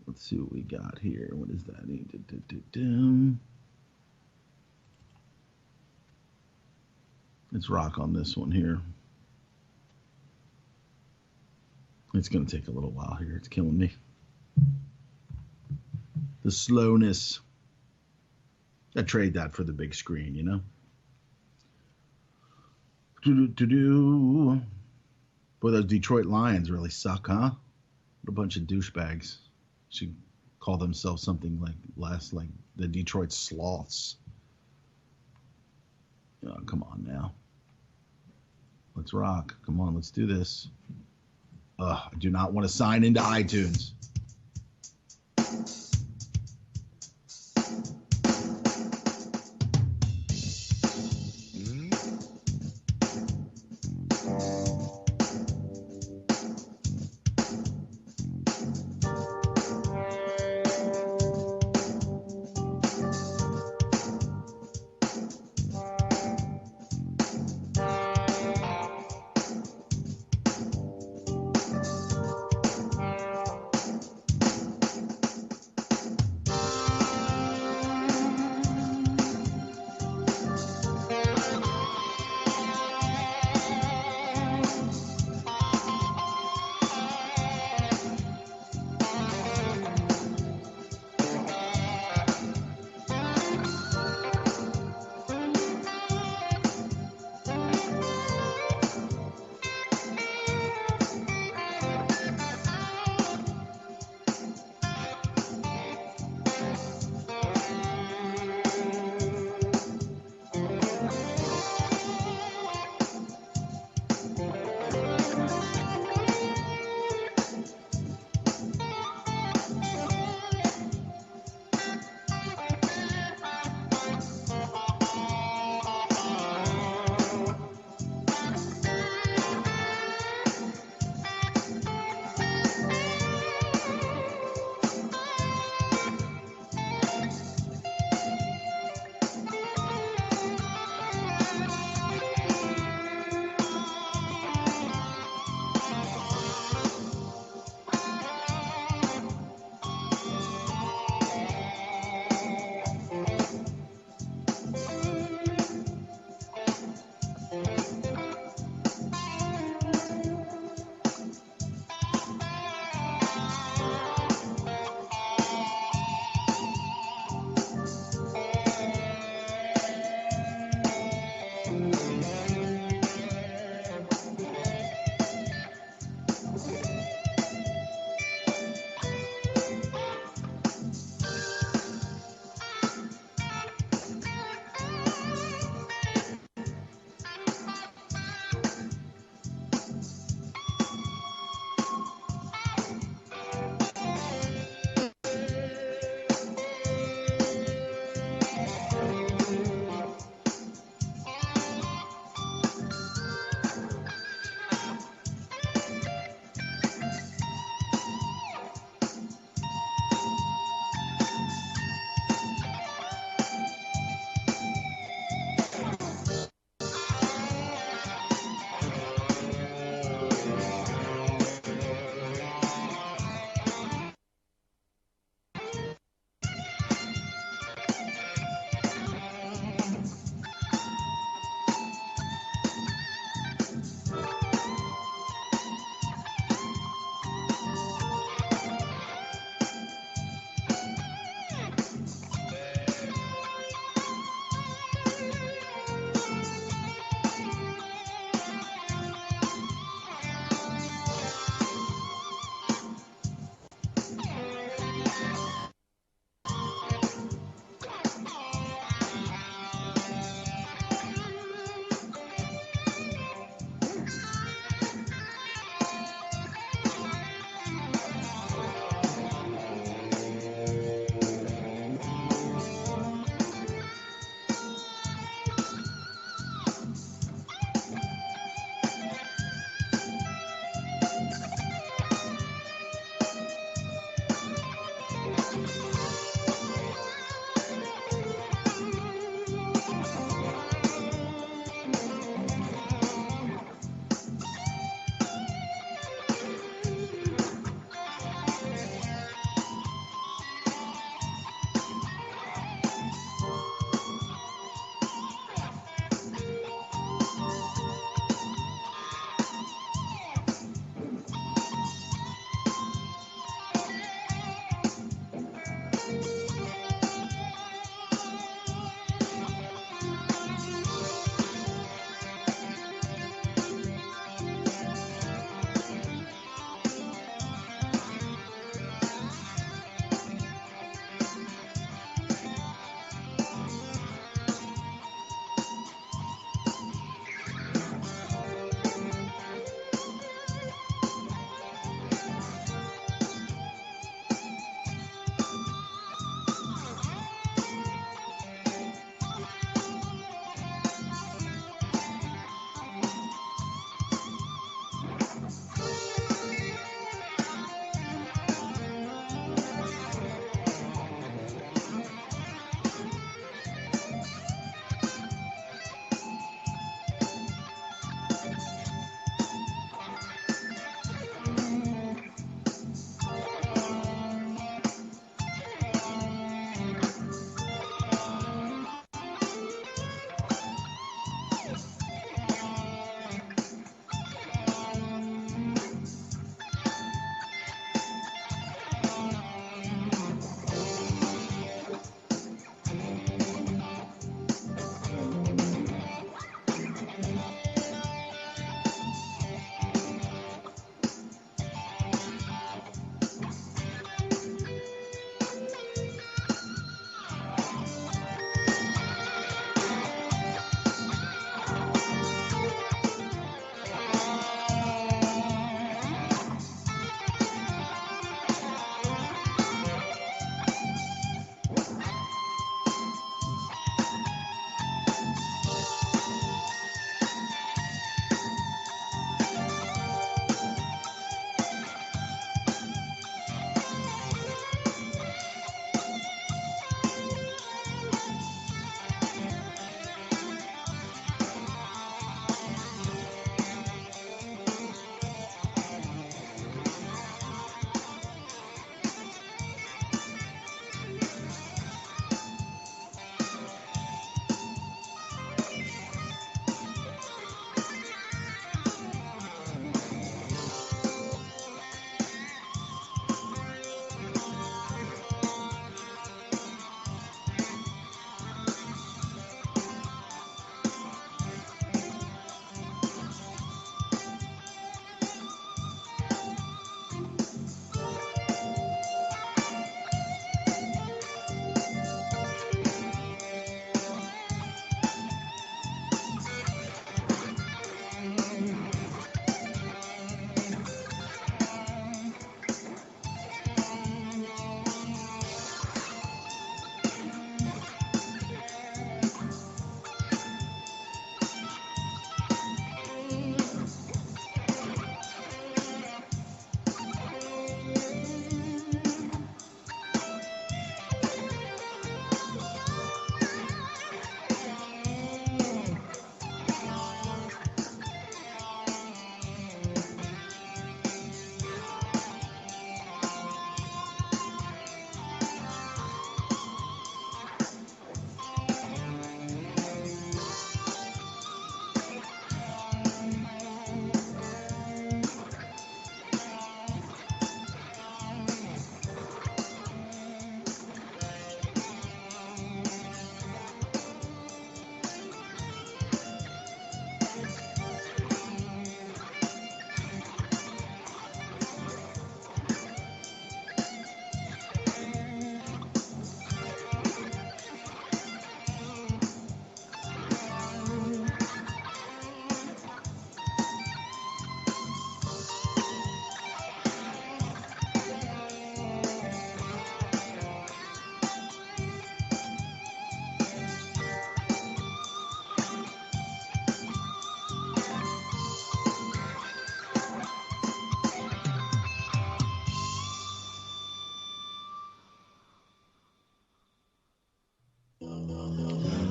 Let's see what we got here. What is that? Let's rock on this one here. It's going to take a little while here. It's killing me. The slowness. I trade that for the big screen, Boy, those Detroit Lions really suck, huh? What a bunch of douchebags. Should call themselves something like the Detroit Sloths. Oh, come on now. Let's rock. Come on, let's do this. I do not want to sign into iTunes.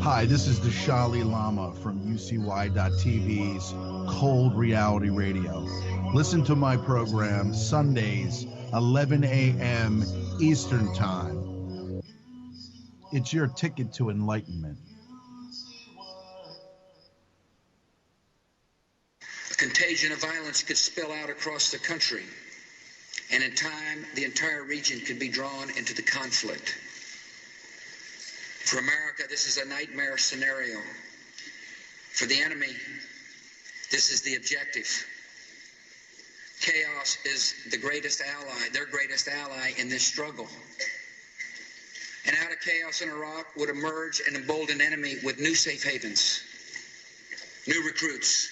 Hi, this is the Shali Lama from UCY.TV's Cold Reality Radio. Listen to my program Sundays, 11 a.m. Eastern Time. It's your ticket to enlightenment. A contagion of violence could spill out across the country, and in time, the entire region could be drawn into the conflict. For America, this is a nightmare scenario. For the enemy, this is the objective. Chaos is the greatest ally, their greatest ally in this struggle. And out of chaos in Iraq would emerge an emboldened enemy with new safe havens, new recruits,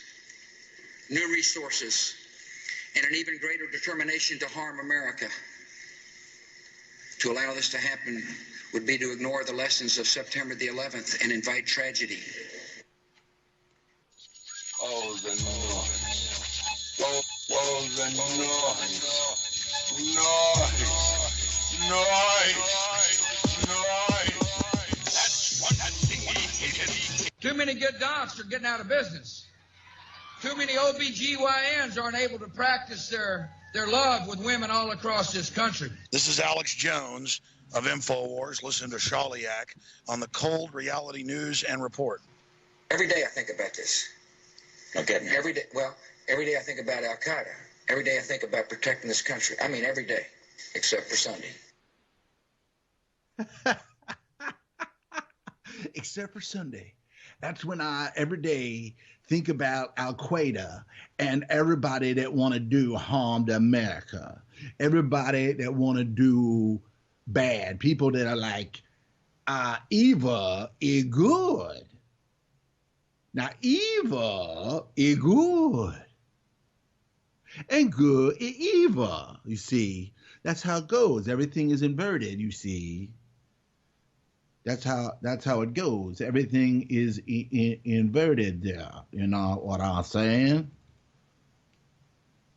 new resources, and an even greater determination to harm America. To allow this to happen would be to ignore the lessons of September the 11th and invite tragedy. Oh, the noise. Oh, the noise. Noise. That's what that thing is. Too many good docs are getting out of business. Too many OBGYNs aren't able to practice their love with women all across this country. This is Alex Jones of InfoWars. Listen to Shaliak on the Cold Reality News and Report. Every day I think about this. Okay. Every day I think about Al-Qaeda. Every day I think about protecting this country. I mean, every day, except for Sunday. Except for Sunday. That's when I, every day, think about Al-Qaeda and everybody that want to do harm to America. Everybody that want to do bad. People that are like, evil is good. Now, evil is good. And good is evil, you see. That's how it goes. Everything is inverted, you see. That's how it goes. Everything is inverted there. You know what I'm saying?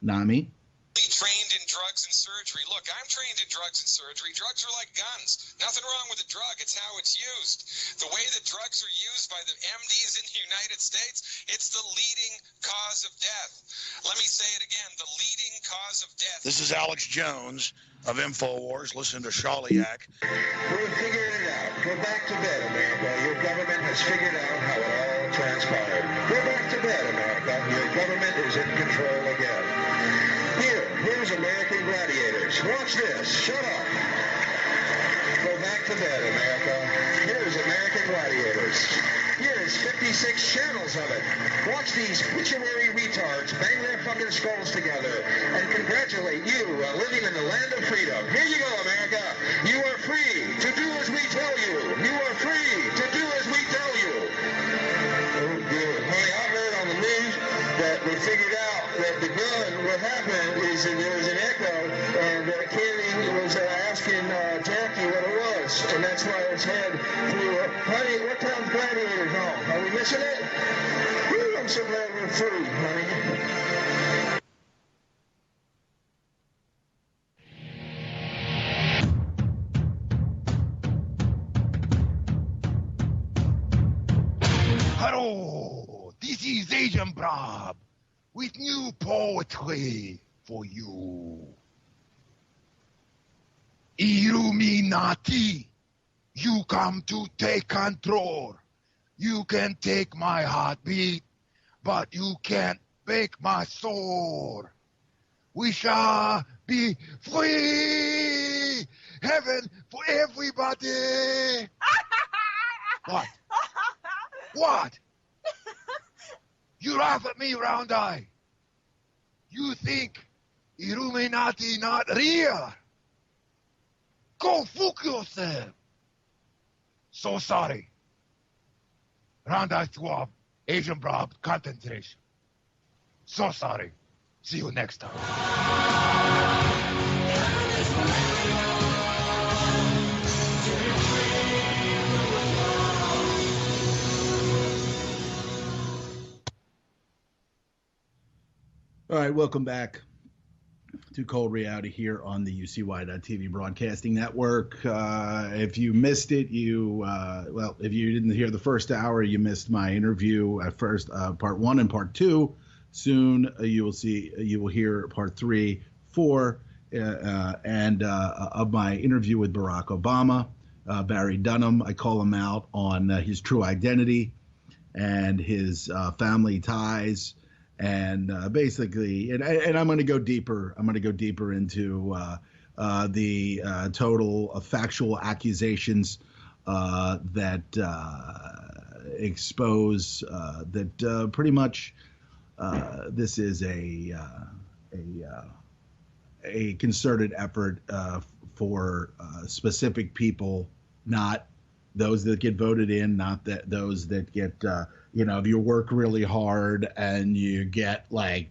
Nami? Trained in drugs and surgery. Look, I'm trained in drugs and surgery. Drugs are like guns. Nothing wrong with a drug. It's how it's used. The way that drugs are used by the MDs in the United States, it's the leading cause of death. Let me say it again, the leading cause of death. This is Alex Jones of InfoWars. Listen to Shaliak. We're figuring it out. Go back to bed, America. Your government has figured out how it all transpired. Go back to bed, America. Your government is in control again. Here's American Gladiators. Watch this. Shut up. Go back to bed, America. Here's American Gladiators. Here's 56 channels of it. Watch these pituitary retards bang their fucking skulls together and congratulate you living in the land of freedom. Here you go, America. You are free to do as we tell you. You are free to do as we tell you. Honey, I heard on the news that they figured out that the gun, what happened is that there was an echo, and Kenny was asking Jackie what it was, and that's why its head flew up. Honey, what time's Gladiators on? Are we missing it? Woo, I'm so glad we're free, honey. Hello, this is Agent Bob with new poetry for you. Illuminati, you come to take control. You can take my heartbeat, but you can't break my soul. We shall be free! Heaven for everybody! What? What? You laugh at me, round eye. You think Illuminati not real? Go fuck yourself. So sorry. Round eye swab, Asian Blob concentration. So sorry. See you next time. All right, welcome back. to Cold Reality here on the UCY.TV Broadcasting Network. If you missed it, if you didn't hear the first hour, you missed my interview at first, part 1 and part 2. Soon you will hear part 3, 4, and of my interview with Barack Obama. Barry Dunham, I call him out on his true identity and his family ties. And basically, and I'm going to go deeper. I'm going to go deeper into the total factual accusations that expose that pretty much this is a concerted effort for specific people, not those that get voted in, not that those that get if you work really hard and you get like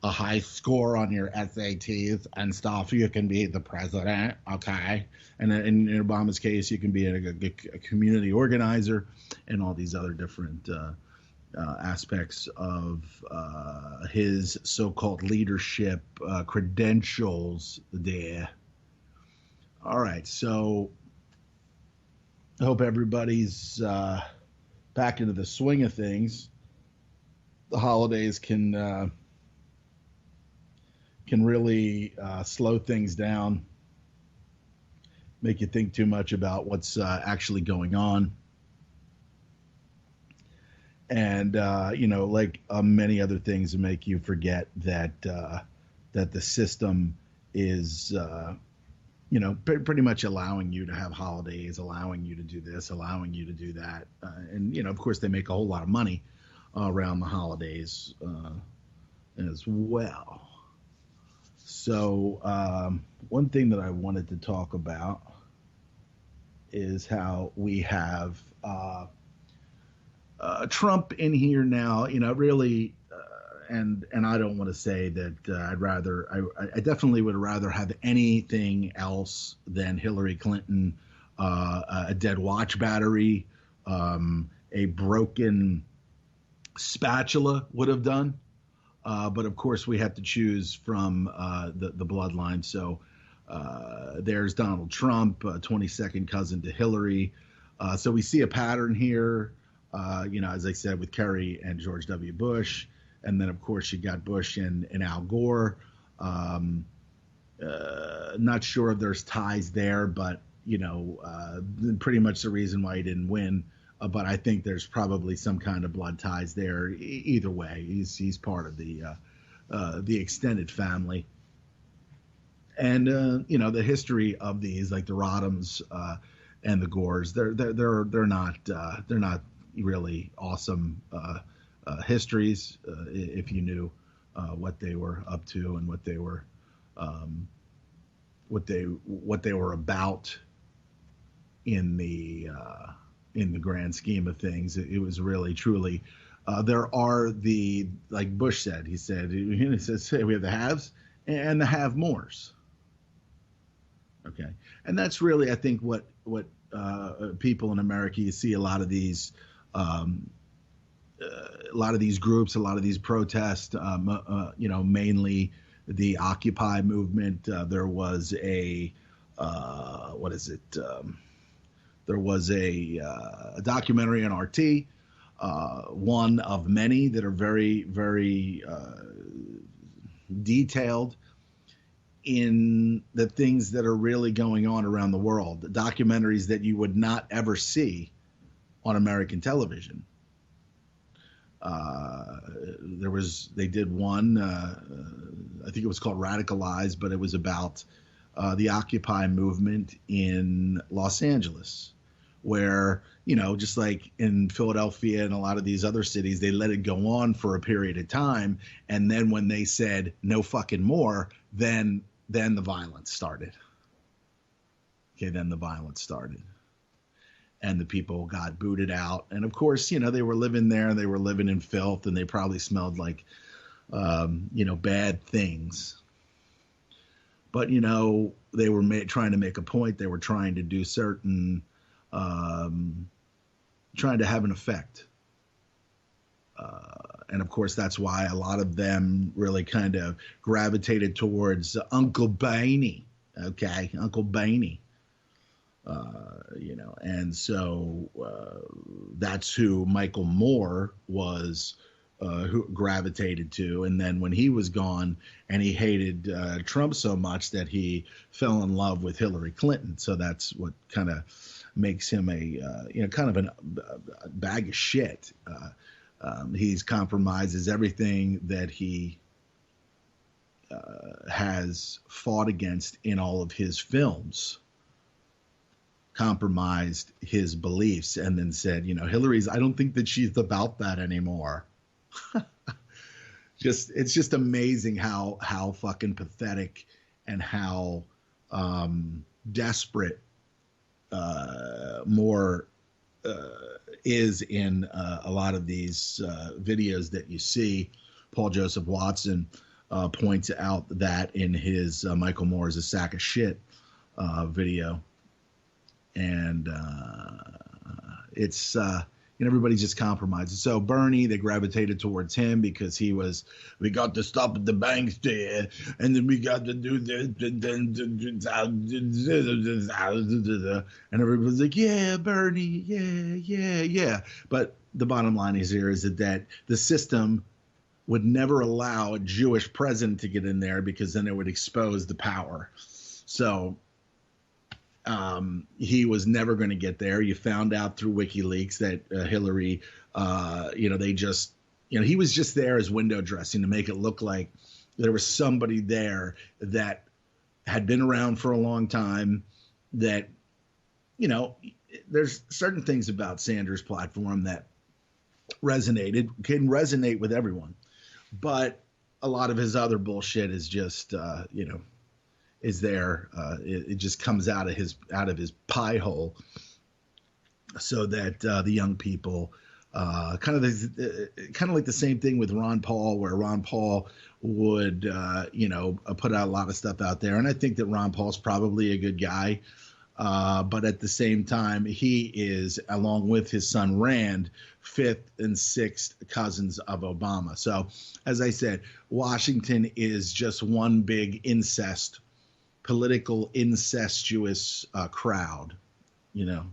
a high score on your SATs and stuff, you can be the president, okay? And in Obama's case, you can be a community organizer and all these other different aspects of his so-called leadership credentials there. All right, so I hope everybody's back into the swing of things. The holidays can really slow things down, make you think too much about what's actually going on. And, like many other things, make you forget that the system is pretty much allowing you to have holidays, allowing you to do this, allowing you to do that. And, of course, they make a whole lot of money around the holidays as well. So one thing that I wanted to talk about is how we have Trump in here now, really, and I don't want to say that I definitely would rather have anything else than Hillary Clinton, a dead watch battery, a broken spatula would have done. But of course we have to choose from the bloodline. So there's Donald Trump, 22nd cousin to Hillary. So we see a pattern here, as I said, with Kerry and George W. Bush. And then, of course, you got Bush and Al Gore. Not sure if there's ties there, but, pretty much the reason why he didn't win. But I think there's probably some kind of blood ties there. Either way, he's part of the extended family. And, the history of these, like the Rodhams and the Gores, they're not really awesome histories, if you knew what they were up to and what they were about in the grand scheme of things. It was really truly there are like Bush said. He says we have the haves and the have mores. Okay, and that's really, I think, what people in America, you see a lot of these. A lot of these groups, a lot of these protests, mainly the Occupy movement. There was a there was a documentary on RT, one of many that are very, very detailed in the things that are really going on around the world. The documentaries that you would not ever see on American television. They did one, I think it was called Radicalized, but it was about the Occupy movement in Los Angeles, where, just like in Philadelphia and a lot of these other cities, they let it go on for a period of time. And then when they said no fucking more, then the violence started. Okay, then the violence started. And the people got booted out. And of course, they were living there and they were living in filth and they probably smelled like, bad things. But, they were trying to make a point. They were trying to do certain, trying to have an effect. And of course, that's why a lot of them really kind of gravitated towards Uncle Boehner. Okay, Uncle Boehner. And so that's who Michael Moore was, who gravitated to. And then when he was gone, and he hated Trump so much that he fell in love with Hillary Clinton. So that's what kind of makes him a kind of a bag of shit. He's compromises everything that he has fought against in all of his films. Compromised his beliefs and then said, Hillary's, I don't think that she's about that anymore. It's just amazing how fucking pathetic and how desperate Moore is in a lot of these videos that you see. Paul Joseph Watson points out that in his Michael Moore is a sack of shit video. And it's everybody just compromises. So Bernie, they gravitated towards him because we got to stop at the banks there, and then we got to do this, and everybody's like, yeah, Bernie, yeah. But the bottom line is that the system would never allow a Jewish president to get in there because then it would expose the power. So he was never going to get there. You found out through WikiLeaks that Hillary, they just, he was just there as window dressing to make it look like there was somebody there that had been around for a long time, that, there's certain things about Sanders' platform that can resonate with everyone. But a lot of his other bullshit is just, is there. It just comes out of his pie hole, so that the young people kind of like the same thing with Ron Paul, where Ron Paul would put out a lot of stuff out there, and I think that Ron Paul's probably a good guy, but at the same time, he is, along with his son Rand, fifth and sixth cousins of Obama. So, as I said, Washington is just one big political incestuous crowd, and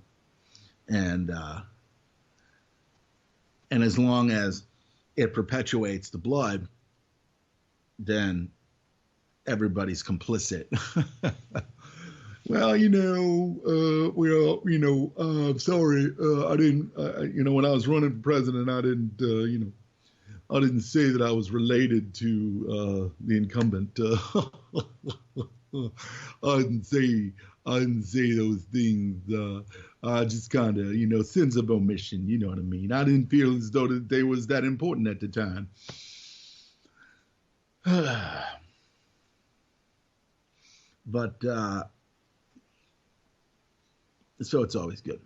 as long as it perpetuates the blood, then everybody's complicit. Well, sorry, I didn't, when I was running for president, I didn't say that I was related to the incumbent. I didn't say those things. I just kind of, sins of omission. You know what I mean? I didn't feel as though that they was that important at the time. But so it's always good.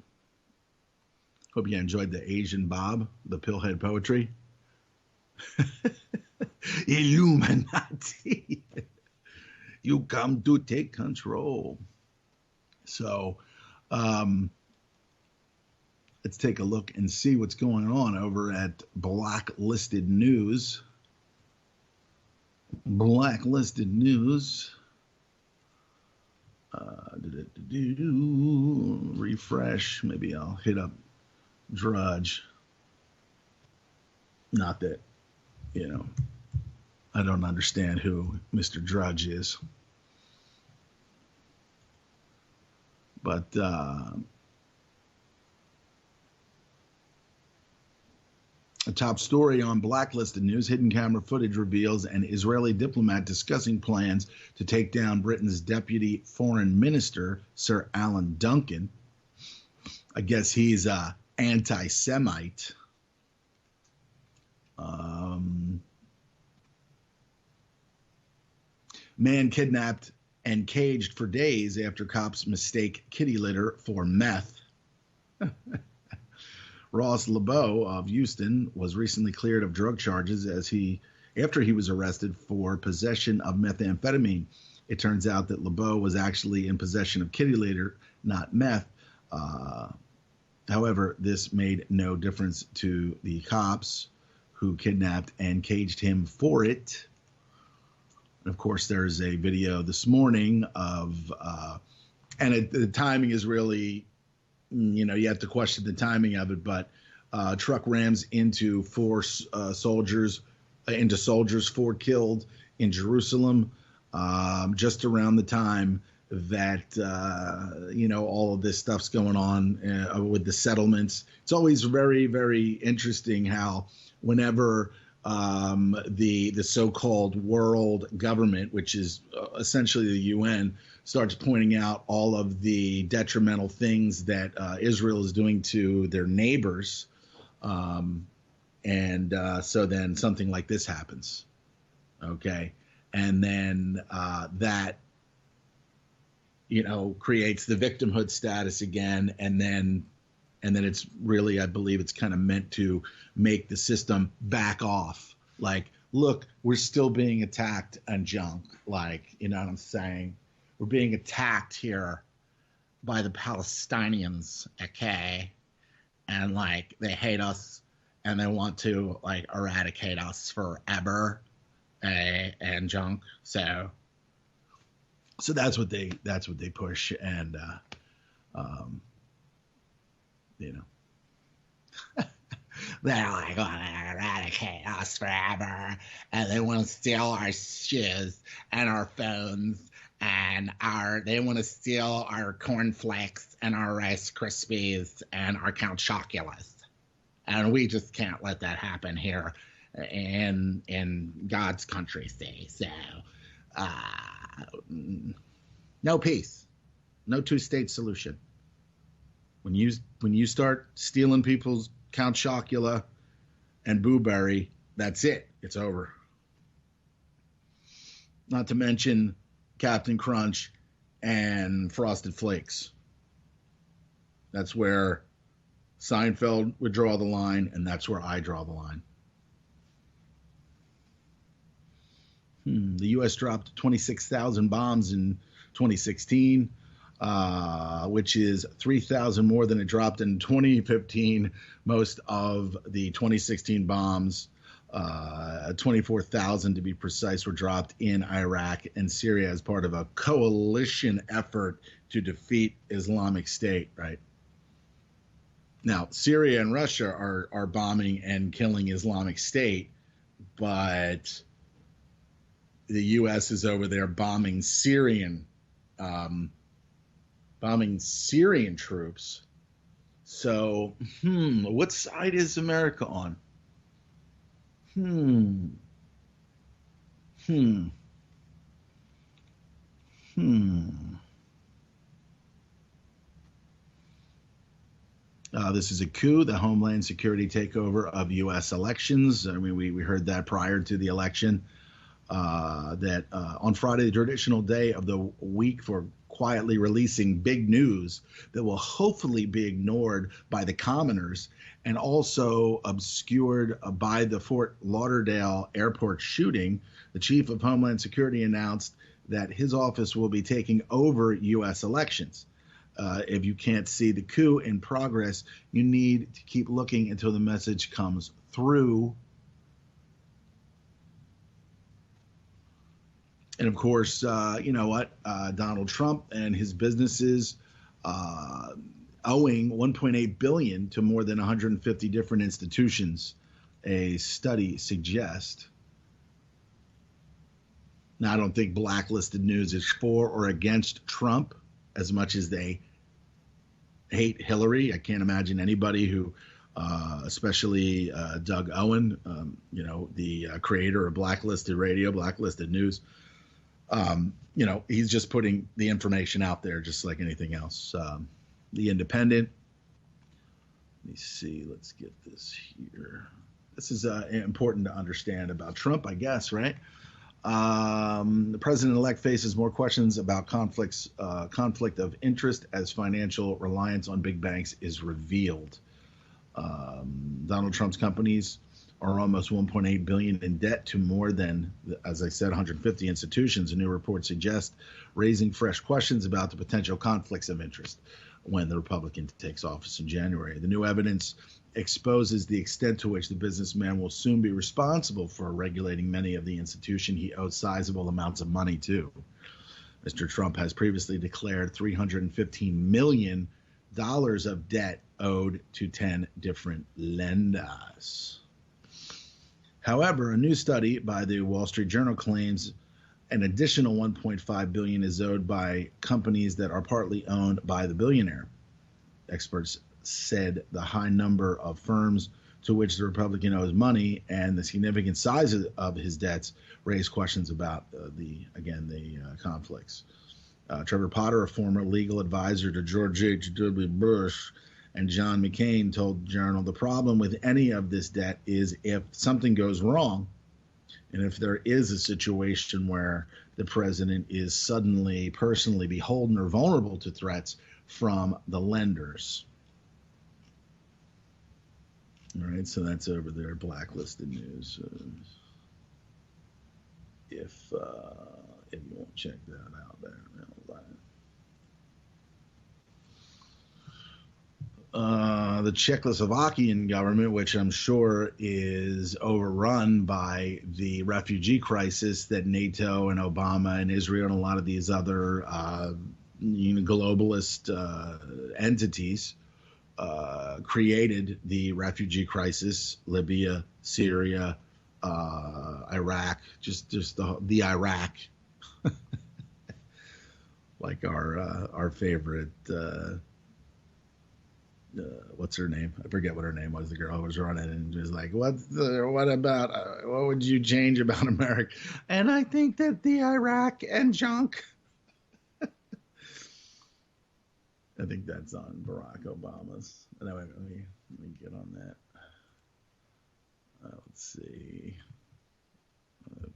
Hope you enjoyed the Asian Bob, the Pillhead poetry. Illuminati. You come to take control. So let's take a look and see what's going on over at Blacklisted News. Blacklisted News. Refresh. Maybe I'll hit up Drudge. Not that, I don't understand who Mr. Drudge is. But a top story on Blacklisted News, hidden camera footage reveals an Israeli diplomat discussing plans to take down Britain's deputy foreign minister, Sir Alan Duncan. I guess he's an anti-Semite. Man kidnapped and caged for days after cops mistake kitty litter for meth. Ross LeBeau of Houston was recently cleared of drug charges after he was arrested for possession of methamphetamine. It turns out that LeBeau was actually in possession of kitty litter, not meth. However, this made no difference to the cops, who kidnapped and caged him for it. And of course, there's a video this morning of, and the timing is really, you have to question the timing of it, but truck rams into soldiers, 4 killed in Jerusalem, just around the time that, all of this stuff's going on with the settlements. It's always very, very interesting how whenever the so-called world government, which is essentially the UN, starts pointing out all of the detrimental things that Israel is doing to their neighbors. So then something like this happens. Okay. And then that, creates the victimhood status again. And then it's really, I believe it's kind of meant to make the system back off. Like, look, we're still being attacked and junk. Like, you know what I'm saying? We're being attacked here by the Palestinians, okay? And, like, they hate us and they want to, like, eradicate us forever, and junk. So that's what they push. And, they're like, want to eradicate us forever, and they want to steal our shoes and our phones, and they want to steal our cornflakes and our Rice Krispies and our Count Choculas, and we just can't let that happen here in God's country. See, so no peace, no two-state solution. When you start stealing people's Count Chocula and Boo Berry, that's it. It's over. Not to mention Captain Crunch and Frosted Flakes. That's where Seinfeld would draw the line, and that's where I draw the line. The U.S. dropped 26,000 bombs in 2016. Which is 3,000 more than it dropped in 2015. Most of the 2016 bombs, 24,000 to be precise, were dropped in Iraq and Syria as part of a coalition effort to defeat Islamic State, right? Now, Syria and Russia are bombing and killing Islamic State, but the U.S. is over there bombing Syrian troops. So, what side is America on? This is a coup, the Homeland Security takeover of U.S. elections. I mean, we heard that prior to the election. That on Friday, the traditional day of the week for quietly releasing big news that will hopefully be ignored by the commoners and also obscured by the Fort Lauderdale airport shooting, the chief of Homeland Security announced that his office will be taking over U.S. elections. If you can't see the coup in progress, you need to keep looking until the message comes through. And of course, Donald Trump and his businesses owing $1.8 billion to more than 150 different institutions, a study suggests. Now, I don't think blacklisted news is for or against Trump as much as they hate Hillary. I can't imagine anybody who, especially Doug Owen, the creator of Blacklisted Radio, Blacklisted News, he's just putting the information out there just like anything else. The Independent. Let me see. Let's get this here. This is important to understand about Trump, I guess, right? The president-elect faces more questions about conflict of interest as financial reliance on big banks is revealed. Donald Trump's companies are almost $1.8 billion in debt to more than, as I said, 150 institutions. A new report suggests raising fresh questions about the potential conflicts of interest when the Republican takes office in January. The new evidence exposes the extent to which the businessman will soon be responsible for regulating many of the institutions he owes sizable amounts of money to. Mr. Trump has previously declared $315 million of debt owed to 10 different lenders. However, a new study by the Wall Street Journal claims an additional $1.5 billion is owed by companies that are partly owned by the billionaire. Experts said the high number of firms to which the Republican owes money and the significant size of his debts raise questions about the conflicts. Trevor Potter, a former legal advisor to George H.W. Bush and John McCain, told the Journal the problem with any of this debt is if something goes wrong, and if there is a situation where the president is suddenly personally beholden or vulnerable to threats from the lenders. All right, so that's over there, blacklisted news. If you won't check that out there. The Czechoslovakian government, which I'm sure is overrun by the refugee crisis that NATO and Obama and Israel and a lot of these other globalist entities created the refugee crisis, Libya, Syria, Iraq, just the Iraq, like our favorite. What's her name? I forget what her name was. The girl who was running and was like, what would you change about America? And I think that the Iraq and junk. I think that's on Barack Obama's. Anyway, let me get on that. Let's see.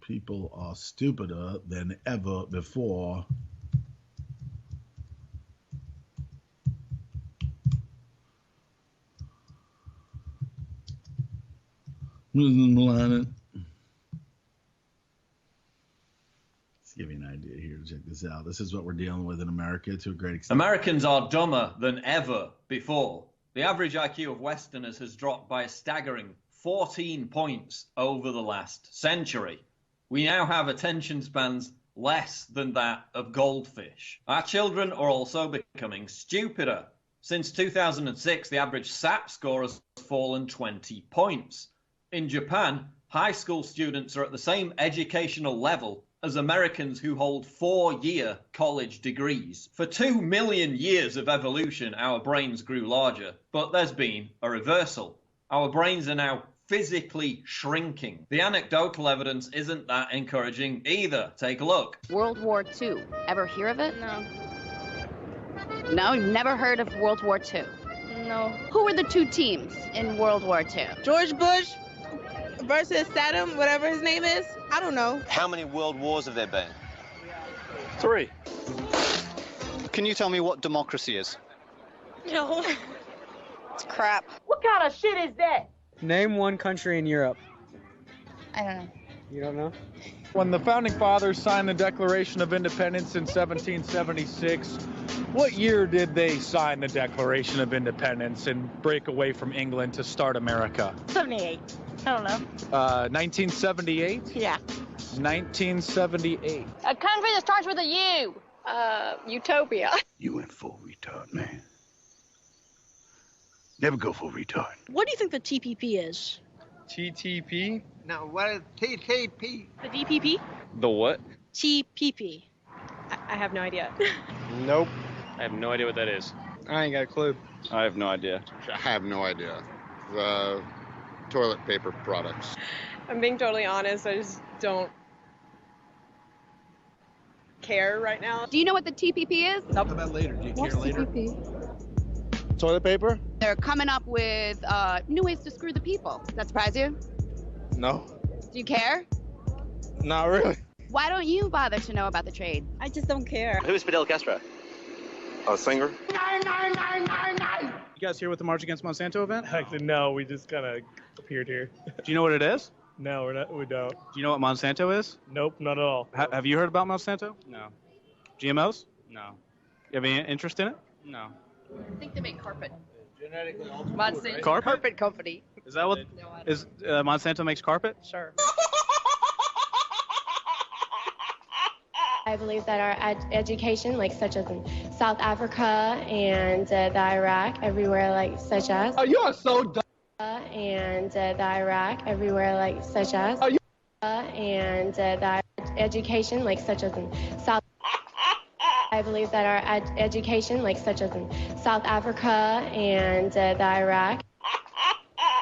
People are stupider than ever before. Let's give you an idea here. Check this out. This is what we're dealing with in America to a great extent. Americans are dumber than ever before. The average IQ of Westerners has dropped by a staggering 14 points over the last century. We now have attention spans less than that of goldfish. Our children are also becoming stupider. Since 2006, the average SAT score has fallen 20 points. In Japan, high school students are at the same educational level as Americans who hold 4-year college degrees. For 2 million years of evolution, our brains grew larger, but there's been a reversal. Our brains are now physically shrinking. The anecdotal evidence isn't that encouraging either. Take a look. World War II. Ever hear of it? No. No, you've never heard of World War II? No. Who were the two teams in World War II? George Bush versus Saddam, whatever his name is. I don't know. How many world wars have there been? 3. Can you tell me what democracy is? No. It's crap. What kind of shit is that? Name one country in Europe. I don't know. You don't know? When the Founding Fathers signed the Declaration of Independence in 1776, what year did they sign the Declaration of Independence and break away from England to start America? 78. I don't know. 1978? Yeah. 1978. A country that starts with a U. Utopia. You went full retard, man. Never go full retard. What do you think the TPP is? TTP? No, what is TTP? The DPP? The what? TPP. I have no idea. Nope. I have no idea what that is. I ain't got a clue. I have no idea. I have no idea. The toilet paper products. I'm being totally honest. I just don't care right now. Do you know what the TPP is? Talk about later. Do you care later? TPP? Toilet paper? They're coming up with new ways to screw the people. Does that surprise you? No. Do you care? Not really. Why don't you bother to know about the trade? I just don't care. Who is Fidel Castro? A singer? You guys here with the March Against Monsanto event? Actually, no. We just kind of appeared here. Do you know what it is? No, we don't. Do you know what Monsanto is? Nope, not at all. Have you heard about Monsanto? No. GMOs? No. You have any interest in it? No. I think they make carpet. Genetically altered. Monsanto Carpet? Carpet Company. Is that what? Is Monsanto makes carpet? Sure. I believe that our education, like such as in South Africa and the Iraq, everywhere like such as. Oh, you are so dumb. And the Iraq, everywhere like such as. Oh, you. And the education, like such as in South. I believe that our education, like such as in South Africa and the Iraq.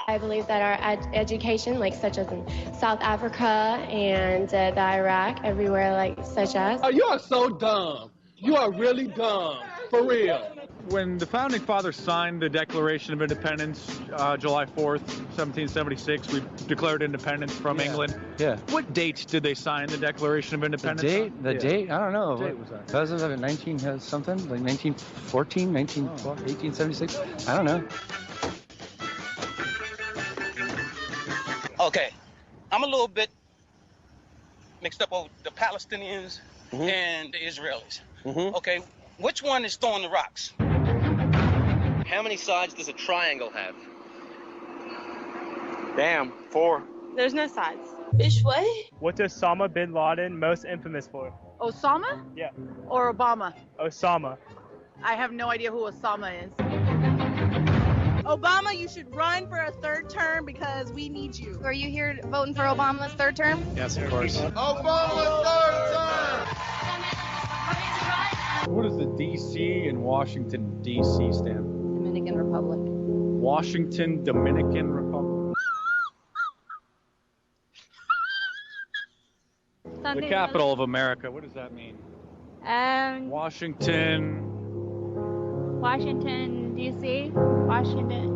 I believe that our education, like such as in South Africa and the Iraq, everywhere like such as. Oh, you are so dumb. You are really dumb. For real. When the founding fathers signed the Declaration of Independence, July 4th, 1776, we declared independence from England. Yeah. What date did they sign the Declaration of Independence? The date? I don't know. What date was that? Was it 19 something? Like 1914, 1876? I don't know. Okay, I'm a little bit mixed up over the Palestinians and the Israelis. Okay, which one is throwing the rocks? How many sides does a triangle have? Damn, 4. There's no sides. Which way? What is Osama bin Laden most infamous for? Osama? Yeah. Or Obama? Osama. I have no idea who Osama is. Obama, you should run for a third term because we need you. Are you here voting for Obama's third term? Yes, of course. Obama's third term! What does the D.C. and Washington, D.C. stand for? Dominican Republic. Washington, Dominican Republic. The capital of America. What does that mean? Washington. Washington, D.C., Washington,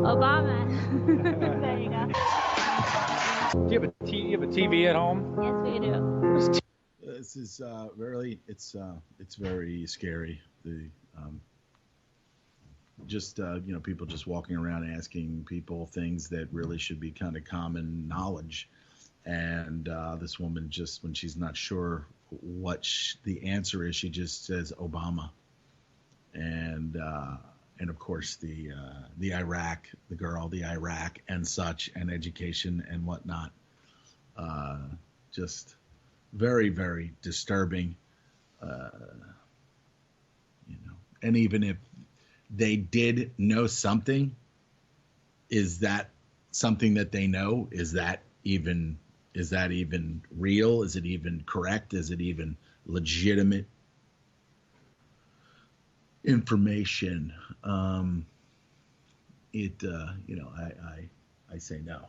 Obama. There you go. Do you have a TV at home? Yes, we do. This is really, it's very scary. The people just walking around asking people things that really should be kind of common knowledge, and this woman just, when she's not sure what the answer is, she just says Obama, and of course the Iraq, the Iraq and such, and education and whatnot, just very, very disturbing. And even if they did know something, is that something that they know? Is that even real? Is it even correct? Is it even legitimate information? I say no.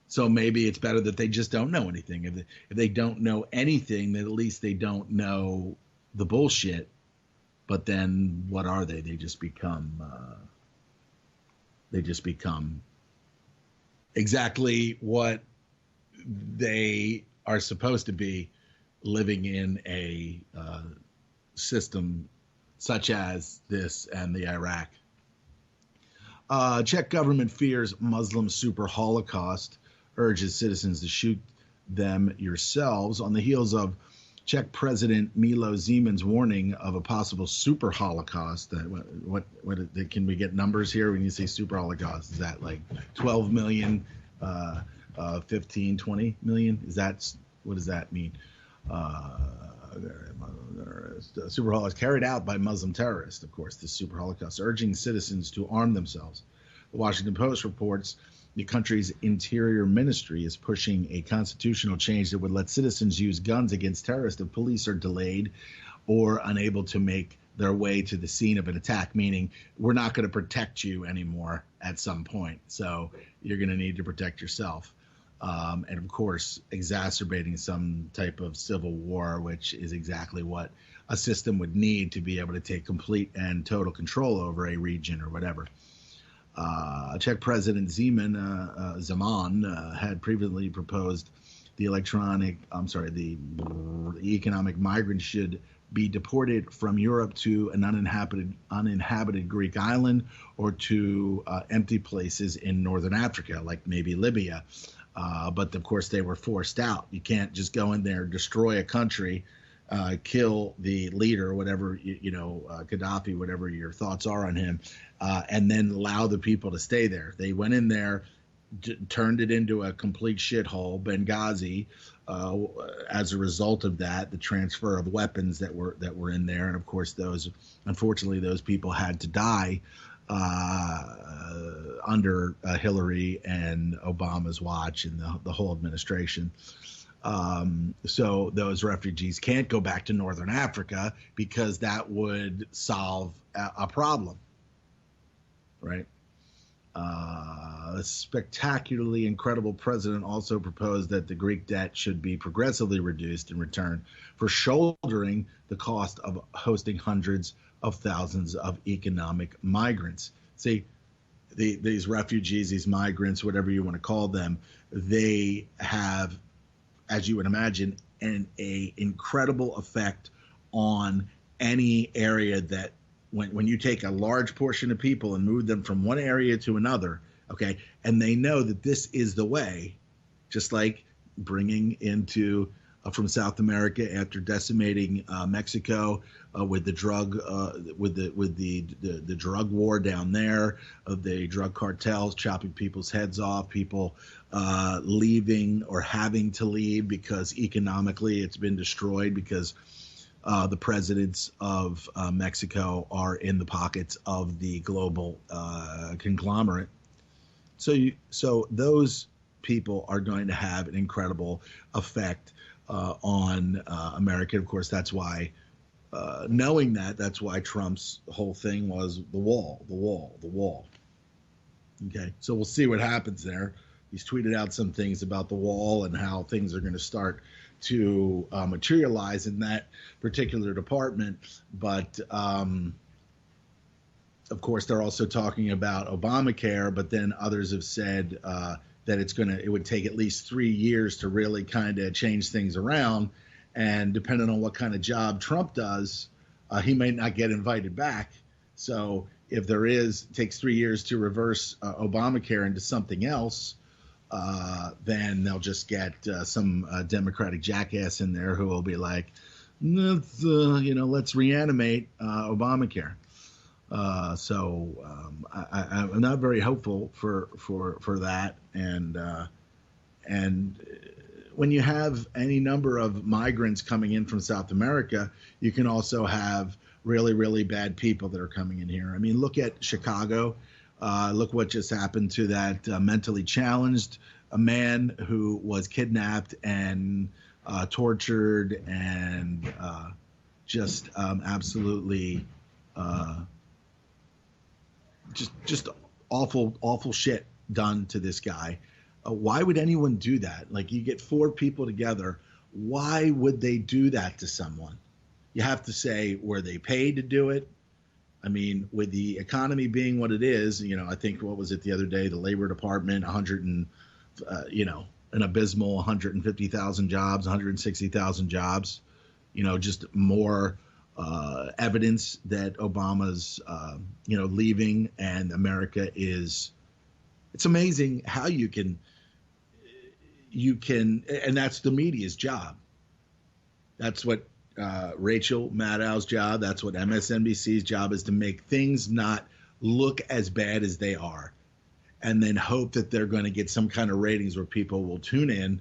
So maybe it's better that they just don't know anything. If they don't know anything, then at least they don't know the bullshit. But then what are they? They just become exactly what they are supposed to be, living in a system such as this and the Iraq. Czech government fears Muslim super Holocaust, urges citizens to shoot them yourselves on the heels of Czech President Milo Zeman's warning of a possible super Holocaust. What can we get numbers here when you say super Holocaust? Is that like 12 million, 15, 20 million? What does that mean? Super Holocaust carried out by Muslim terrorists, of course, the super Holocaust, urging citizens to arm themselves. The Washington Post reports the country's interior ministry is pushing a constitutional change that would let citizens use guns against terrorists if police are delayed or unable to make their way to the scene of an attack, meaning we're not going to protect you anymore at some point. So you're going to need to protect yourself. And of course, exacerbating some type of civil war, which is exactly what a system would need to be able to take complete and total control over a region or whatever. Czech President Zeman had previously proposed the economic migrants should be deported from Europe to an uninhabited Greek island or to empty places in northern Africa, like maybe Libya. But of course, they were forced out. You can't just go in there, destroy a country, kill the leader, whatever, Gaddafi, whatever your thoughts are on him, and then allow the people to stay there. They went in there, turned it into a complete shithole, Benghazi, as a result of that, the transfer of weapons that were in there. And of course, unfortunately, those people had to die under Hillary and Obama's watch and the whole administration. So those refugees can't go back to Northern Africa because that would solve a problem, right? A spectacularly incredible president also proposed that the Greek debt should be progressively reduced in return for shouldering the cost of hosting hundreds of thousands of economic migrants. See, these refugees, these migrants, whatever you want to call them, they have, as you would imagine, an incredible effect on any area that when you take a large portion of people and move them from one area to another, okay, and they know that this is the way, just like bringing into from South America after decimating Mexico with the drug with the drug war down there, of the drug cartels chopping people's heads off, people leaving or having to leave because economically it's been destroyed because the presidents of Mexico are in the pockets of the global conglomerate. So those people are going to have an incredible effect on America. Of course, that's why, knowing that's why Trump's whole thing was the wall. Okay, so we'll see what happens there. He's tweeted out some things about the wall and how things are going to start to materialize in that particular department. But of course, they're also talking about Obamacare, but then others have said that it would take at least 3 years to really kind of change things around. And depending on what kind of job Trump does, he may not get invited back. So if takes 3 years to reverse Obamacare into something else, then they'll just get some Democratic jackass in there who will be like, let's reanimate Obamacare. So I'm not very hopeful for that. And when you have any number of migrants coming in from South America, you can also have really, really bad people that are coming in here. I mean, look at Chicago. Look what just happened to that mentally challenged man who was kidnapped and tortured and just absolutely just awful shit done to this guy. Why would anyone do that? Like, you get 4 people together. Why would they do that to someone? You have to say, were they paid to do it? I mean, with the economy being what it is, I think, what was it the other day? The Labor Department, an abysmal 150,000 jobs, 160,000 jobs, just more evidence that Obama's, leaving, and America is, it's amazing how you can, and that's the media's job. That's what Rachel Maddow's job, that's what MSNBC's job is, to make things not look as bad as they are, and then hope that they're going to get some kind of ratings where people will tune in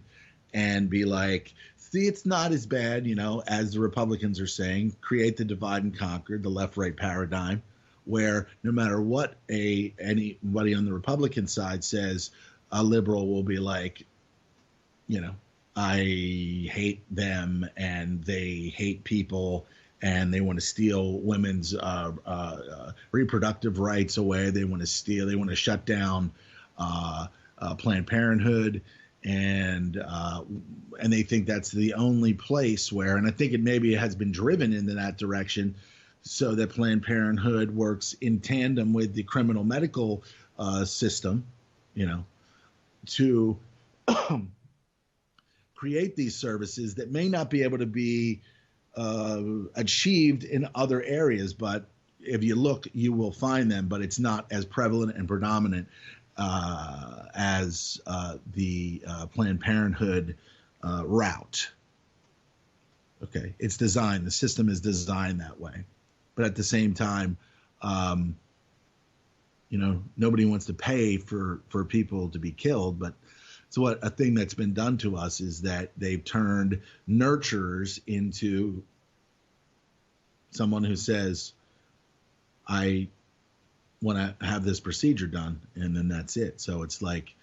and be like, see, it's not as bad, as the Republicans are saying. Create the divide and conquer, the left-right paradigm, where no matter what anybody on the Republican side says, a liberal will be like, I hate them and they hate people and they want to steal women's reproductive rights away. They want to shut down Planned Parenthood, and they think that's the only place where, and I think it has been driven into that direction, so that Planned Parenthood works in tandem with the criminal medical system, to create these services that may not be able to be achieved in other areas, but if you look, you will find them, but it's not as prevalent and predominant as the Planned Parenthood route. Okay, it's designed. The system is designed that way, but at the same time, nobody wants to pay for people to be killed. But so a thing that's been done to us is that they've turned nurturers into someone who says, I want to have this procedure done, and then that's it. So it's like,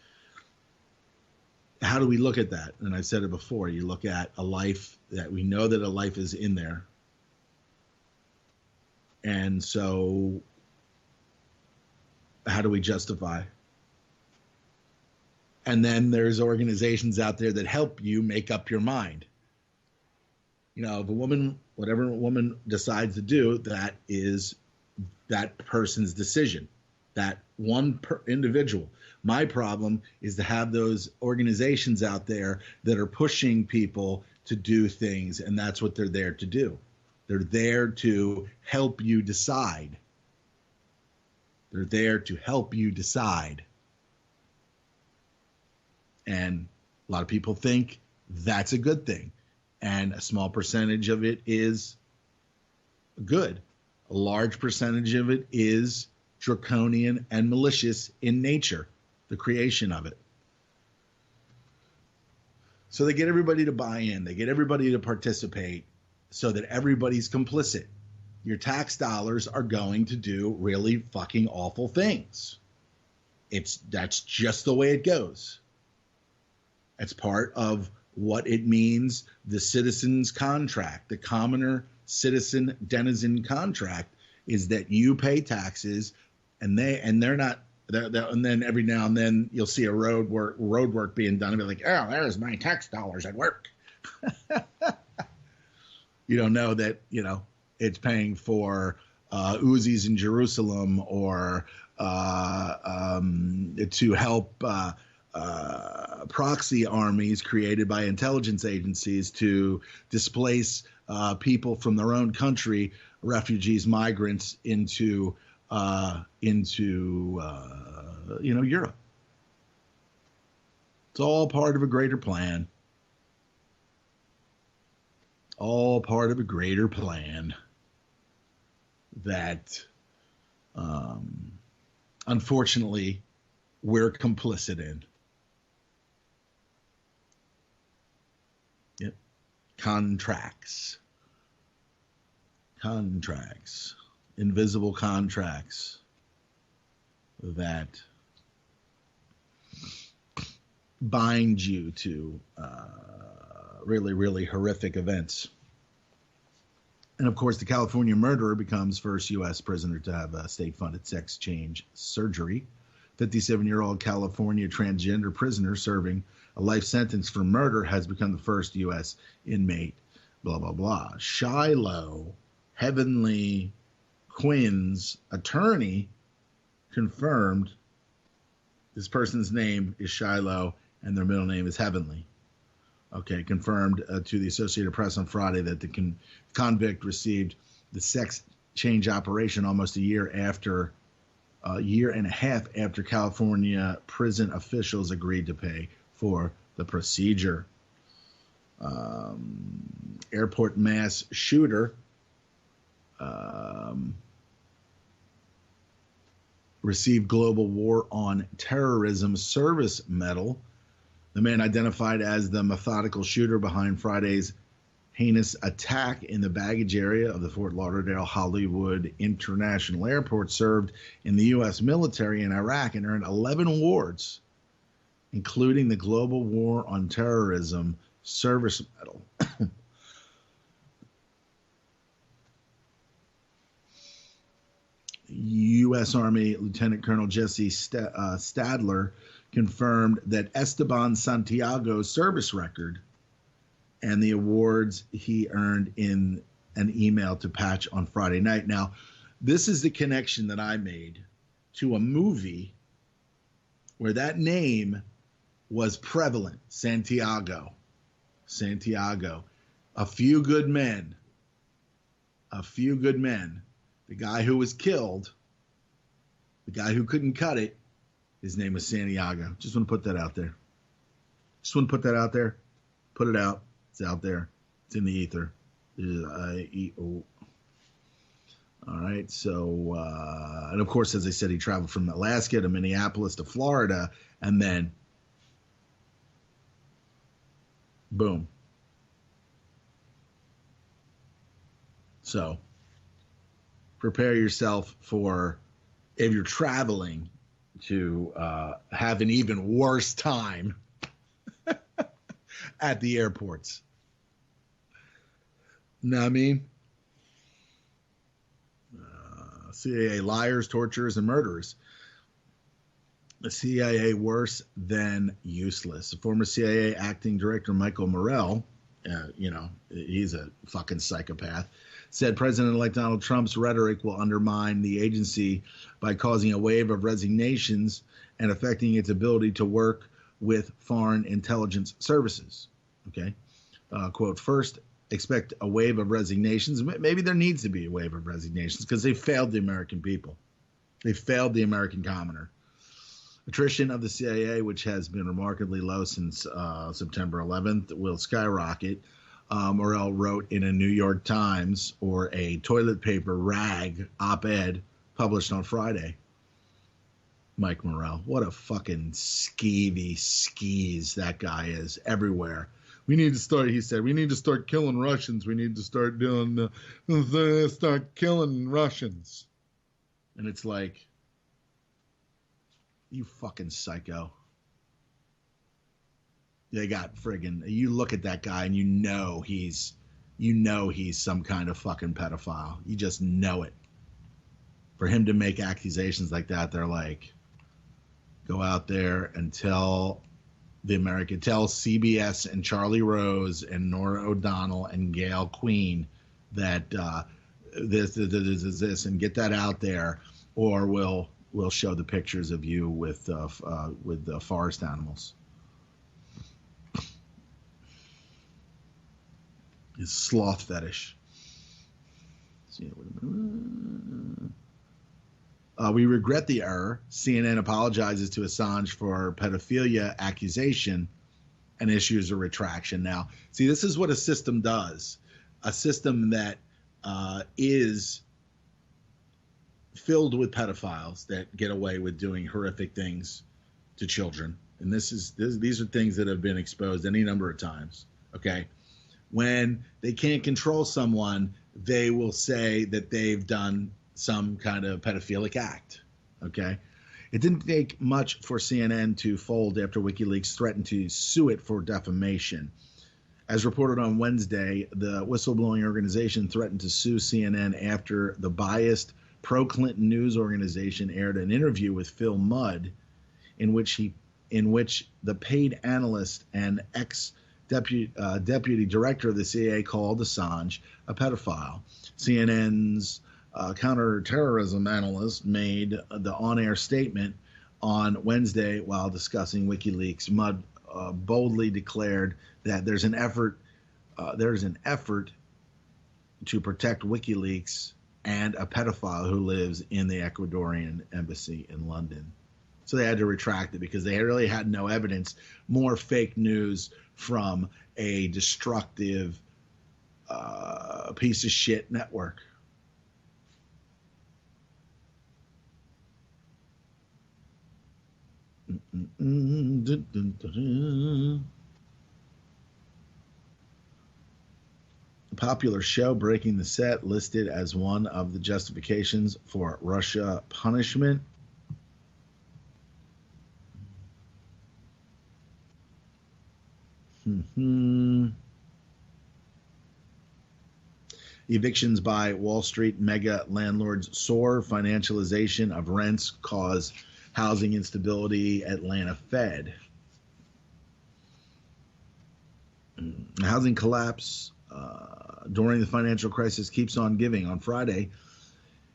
how do we look at that? And I've said it before. You look at a life that we know that a life is in there. And so how do we justify? And then there's organizations out there that help you make up your mind. If a woman, whatever a woman decides to do, that is that person's decision, that one individual. My problem is to have those organizations out there that are pushing people to do things, and that's what they're there to do. They're there to help you decide. They're there to help you decide. And a lot of people think that's a good thing, and a small percentage of it is good. A large percentage of it is draconian and malicious in nature, the creation of it. So they get everybody to buy in. They get everybody to participate so that everybody's complicit. Your tax dollars are going to do really fucking awful things. That's just the way it goes. It's part of what it means, the citizen's contract, the commoner citizen denizen contract, is that you pay taxes, and they're not. And then every now and then you'll see a road work being done, and be like, "Oh, there's my tax dollars at work." You don't know that it's paying for Uzis in Jerusalem, or to help proxy armies created by intelligence agencies to displace people from their own country, refugees, migrants, into Europe. It's all part of a greater plan. All part of a greater plan that, unfortunately, we're complicit in. Yep. Contracts. Invisible contracts that bind you to really, really horrific events. And of course, the California murderer becomes first U.S. prisoner to have a state-funded sex change surgery. 57-year-old California transgender prisoner serving a life sentence for murder has become the first U.S. inmate, blah, blah, blah. Shiloh Heavenly Quinn's attorney confirmed this person's name is Shiloh and their middle name is Heavenly. Okay, confirmed to the Associated Press on Friday that the convict received the sex change operation almost a year and a half after California prison officials agreed to pay for the procedure. Airport mass shooter received Global War on Terrorism Service Medal. The man identified as the methodical shooter behind Friday's heinous attack in the baggage area of the Fort Lauderdale Hollywood International Airport served in the U.S. military in Iraq and earned 11 awards, including the Global War on Terrorism Service Medal. U.S. Army Lieutenant Colonel Jesse Stadler confirmed that Esteban Santiago's service record and the awards he earned in an email to Patch on Friday night. Now, this is the connection that I made to a movie where that name was prevalent, Santiago. A Few Good Men. The guy who was killed, the guy who couldn't cut it, his name was Santiago. Just want to put that out there. Put it out. It's out there. It's in the ether. IEO. All right. So, and of course, as I said, he traveled from Alaska to Minneapolis to Florida, and then boom. So, prepare yourself for, if you're traveling, to have an even worse time at the airports. Know what I mean? CIA liars, torturers, and murderers. The CIA worse than useless. The former CIA acting director Michael Morrell, he's a fucking psychopath, said President-elect Donald Trump's rhetoric will undermine the agency by causing a wave of resignations and affecting its ability to work with foreign intelligence services. Okay. Quote, first, expect a wave of resignations. Maybe there needs to be a wave of resignations because they failed the American people. They failed the American commoner. Attrition of the CIA, which has been remarkably low since September 11th, will skyrocket. Morrell wrote in a New York Times or a toilet paper rag op-ed published on Friday. Mike Morrell, what a fucking skeevy skis that guy is everywhere. We need to start, he said, we need to start killing Russians. We need to start start killing Russians. And it's like, you fucking psycho. They got friggin', you look at that guy and you know he's some kind of fucking pedophile. You just know it. For him to make accusations like that, they're like, go out there and tell CBS and Charlie Rose and Nora O'Donnell and Gail Queen that this, and get that out there, or we'll show the pictures of you with the forest animals. His sloth fetish. We regret the error. CNN apologizes to Assange for pedophilia accusation and issues a retraction. Now, see, this is what a system does. A system that is filled with pedophiles that get away with doing horrific things to children. And these are things that have been exposed any number of times. Okay. When they can't control someone, they will say that they've done some kind of pedophilic act. Okay. It didn't take much for CNN to fold after WikiLeaks threatened to sue it for defamation. As reported on Wednesday, the whistleblowing organization threatened to sue CNN after the biased pro-Clinton news organization aired an interview with Phil Mudd in which the paid analyst and ex-deputy director of the CIA called Assange a pedophile. CNN's counterterrorism analyst made the on-air statement on Wednesday while discussing WikiLeaks. Mudd boldly declared that there's an effort to protect WikiLeaks and a pedophile who lives in the Ecuadorian embassy in London. So they had to retract it because they really had no evidence. More fake news from a destructive piece of shit network. A popular show, Breaking the Set, listed as one of the justifications for Russia punishment. Evictions by Wall Street mega landlords soar. Financialization of rents cause housing instability. Atlanta Fed. Housing collapse during the financial crisis keeps on giving. On Friday,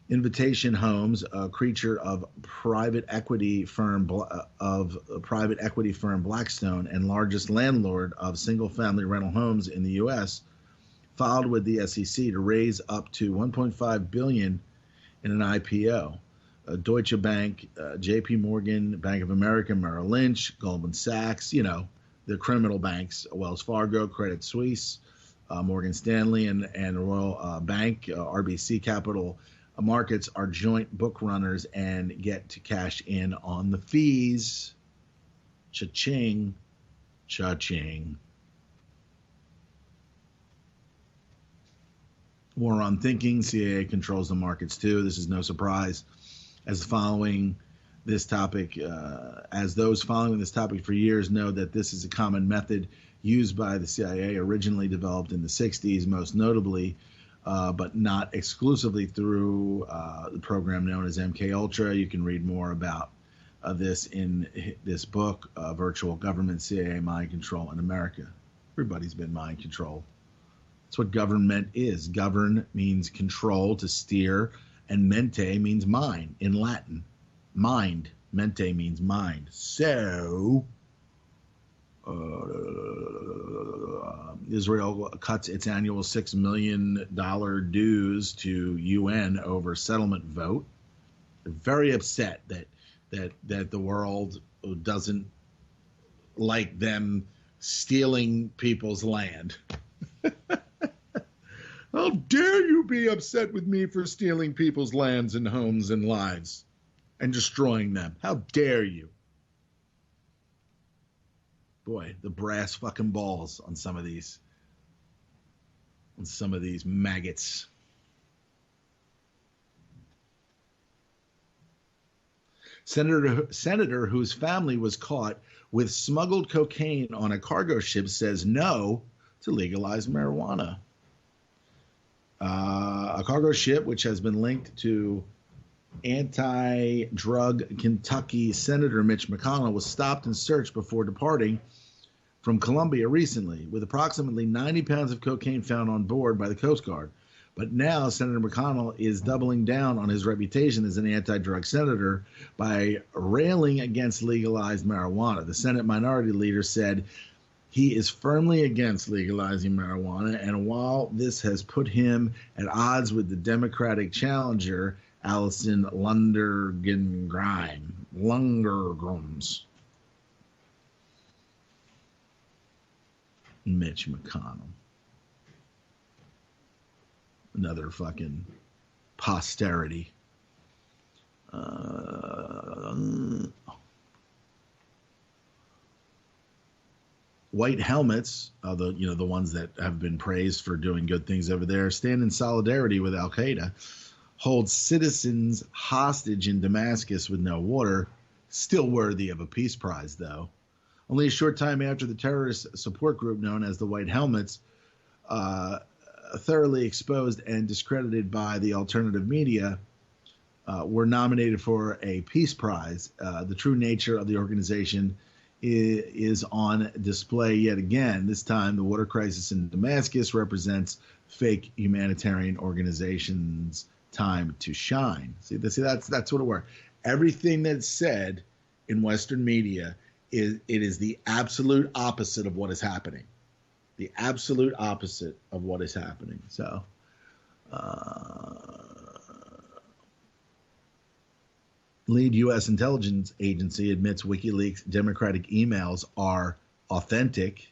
Invitation Homes, a creature of private equity firm Blackstone and largest landlord of single-family rental homes in the U.S., filed with the SEC to raise up to $1.5 billion in an IPO. Deutsche Bank, J.P. Morgan, Bank of America, Merrill Lynch, Goldman Sachs, the criminal banks, Wells Fargo, Credit Suisse, Morgan Stanley and Royal Bank, RBC Capital Markets are joint book runners and get to cash in on the fees. Cha-ching. Cha-ching. War on thinking. CAA controls the markets too. This is no surprise. As those following this topic for years know that this is a common method used by the CIA, originally developed in the 60s, most notably, but not exclusively, through the program known as MK Ultra. You can read more about this in this book, Virtual Government, CIA Mind Control in America. Everybody's been mind controlled. That's what government is. Govern means control, to steer, and mente means mind in Latin. Mind. Mente means mind. So, Israel cuts its annual $6 million dues to UN over settlement vote. They're very upset that the world doesn't like them stealing people's land. How dare you be upset with me for stealing people's lands and homes and lives and destroying them? How dare you? Boy, the brass fucking balls on some of these maggots. Senator whose family was caught with smuggled cocaine on a cargo ship says no to legalize marijuana. A cargo ship which has been linked to anti-drug Kentucky Senator Mitch McConnell was stopped and searched before departing from Colombia recently, with approximately 90 pounds of cocaine found on board by the Coast Guard. But now Senator McConnell is doubling down on his reputation as an anti-drug senator by railing against legalized marijuana. The Senate Minority Leader said he is firmly against legalizing marijuana, and while this has put him at odds with the Democratic challenger, Allison Lungergrams. Mitch McConnell. Another fucking posterity. White helmets, the ones that have been praised for doing good things over there, stand in solidarity with Al Qaeda, hold citizens hostage in Damascus with no water, still worthy of a peace prize, though. Only a short time after the terrorist support group known as the White Helmets, thoroughly exposed and discredited by the alternative media, were nominated for a peace prize. The true nature of the organization is on display yet again. This time, the water crisis in Damascus represents fake humanitarian organizations' time to shine. See, that's what it were. Everything that's said in Western media is the absolute opposite of what is happening. The absolute opposite of what is happening. So, lead U.S. intelligence agency admits WikiLeaks Democratic emails are authentic.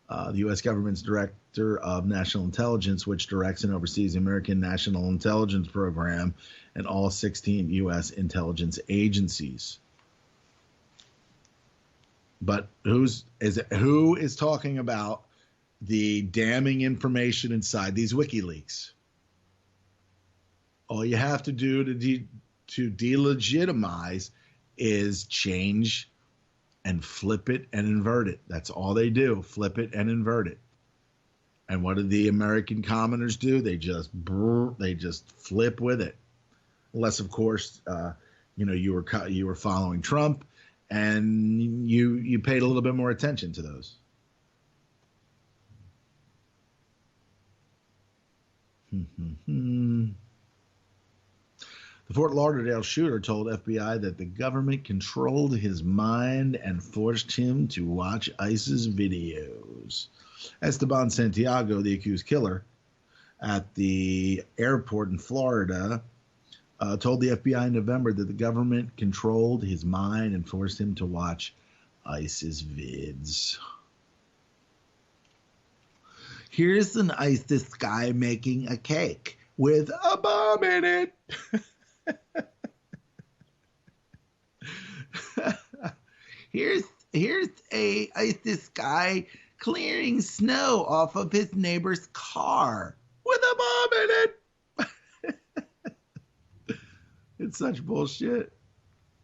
The U.S. government's Director of National Intelligence, which directs and oversees the American National Intelligence Program and all 16 U.S. intelligence agencies. But who is talking about the damning information inside these WikiLeaks? All you have to do to delegitimize is change and flip it and invert it. That's all they do, flip it and invert it. And what do the American commoners do? They just flip with it. Unless, of course, you were following Trump and you paid a little bit more attention to those. The Fort Lauderdale shooter told FBI that the government controlled his mind and forced him to watch ISIS videos. Esteban Santiago, the accused killer, at the airport in Florida, told the FBI in November that the government controlled his mind and forced him to watch ISIS vids. Here's an ISIS guy making a cake with a bomb in it. Here's a ISIS guy clearing snow off of his neighbor's car with a bomb in it. It's such bullshit.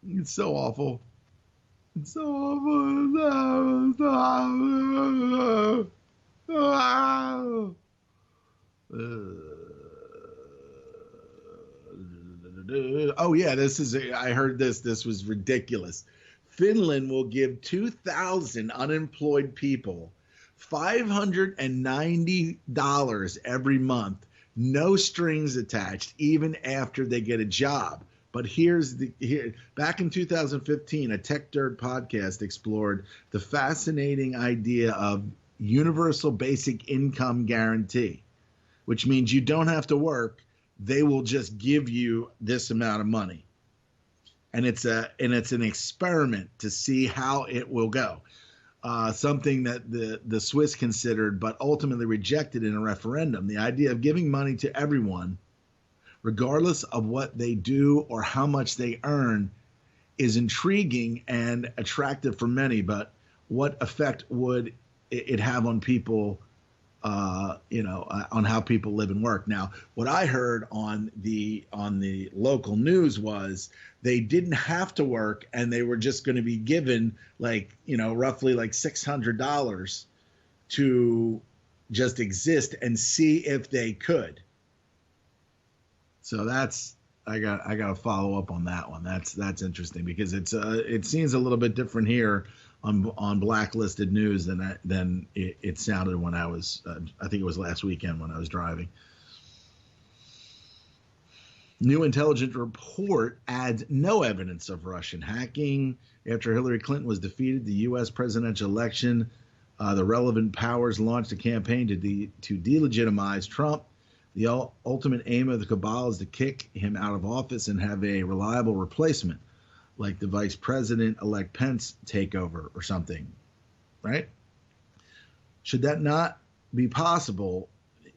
It's so awful. It's so awful. Oh yeah, I heard this. This was ridiculous. Finland will give 2,000 unemployed people $590 every month, no strings attached, even after they get a job. But back in 2015, a Tech Dirt podcast explored the fascinating idea of universal basic income guarantee, which means you don't have to work. They will just give you this amount of money. And it's an experiment to see how it will go. Something that the Swiss considered but ultimately rejected in a referendum. The idea of giving money to everyone, regardless of what they do or how much they earn, is intriguing and attractive for many. But what effect would it have on people, on how people live and work? Now, what I heard on the local news was they didn't have to work and they were just going to be given roughly like $600 to just exist and see if they could. So I got to follow up on that one. That's interesting because it seems a little bit different here on blacklisted news than it sounded when I was I think it was last weekend when I was driving. New intelligence report adds no evidence of Russian hacking. After Hillary Clinton was defeated the U.S. presidential election, the relevant powers launched a campaign to delegitimize Trump. The ultimate aim of the cabal is to kick him out of office and have a reliable replacement, like the vice president-elect Pence takeover or something, right? Should that not be possible,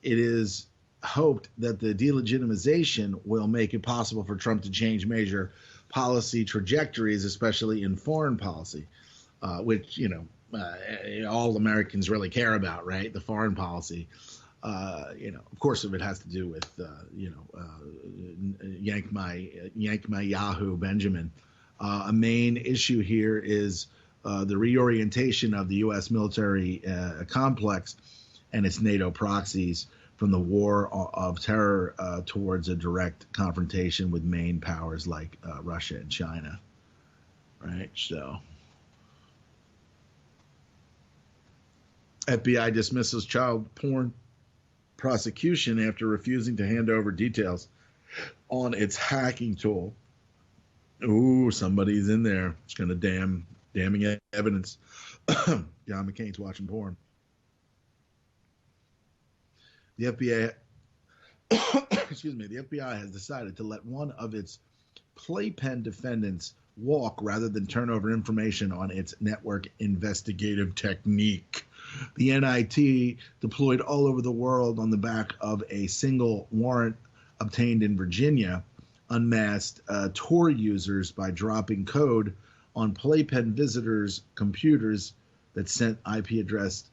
it is hoped that the delegitimization will make it possible for Trump to change major policy trajectories, especially in foreign policy, which, all Americans really care about, right? The foreign policy. Of course, if it has to do with, yank my Yahoo Benjamin. A main issue here is the reorientation of the U.S. military complex and its NATO proxies from the war of terror towards a direct confrontation with main powers like Russia and China, right? So, FBI dismisses child porn prosecution after refusing to hand over details on its hacking tool. Ooh, somebody's in there. It's going to damning evidence. John McCain's watching porn. The FBI, the FBI has decided to let one of its playpen defendants walk rather than turn over information on its network investigative technique. The NIT, deployed all over the world on the back of a single warrant obtained in Virginia, unmasked Tor users by dropping code on playpen visitors' computers that sent IP addresses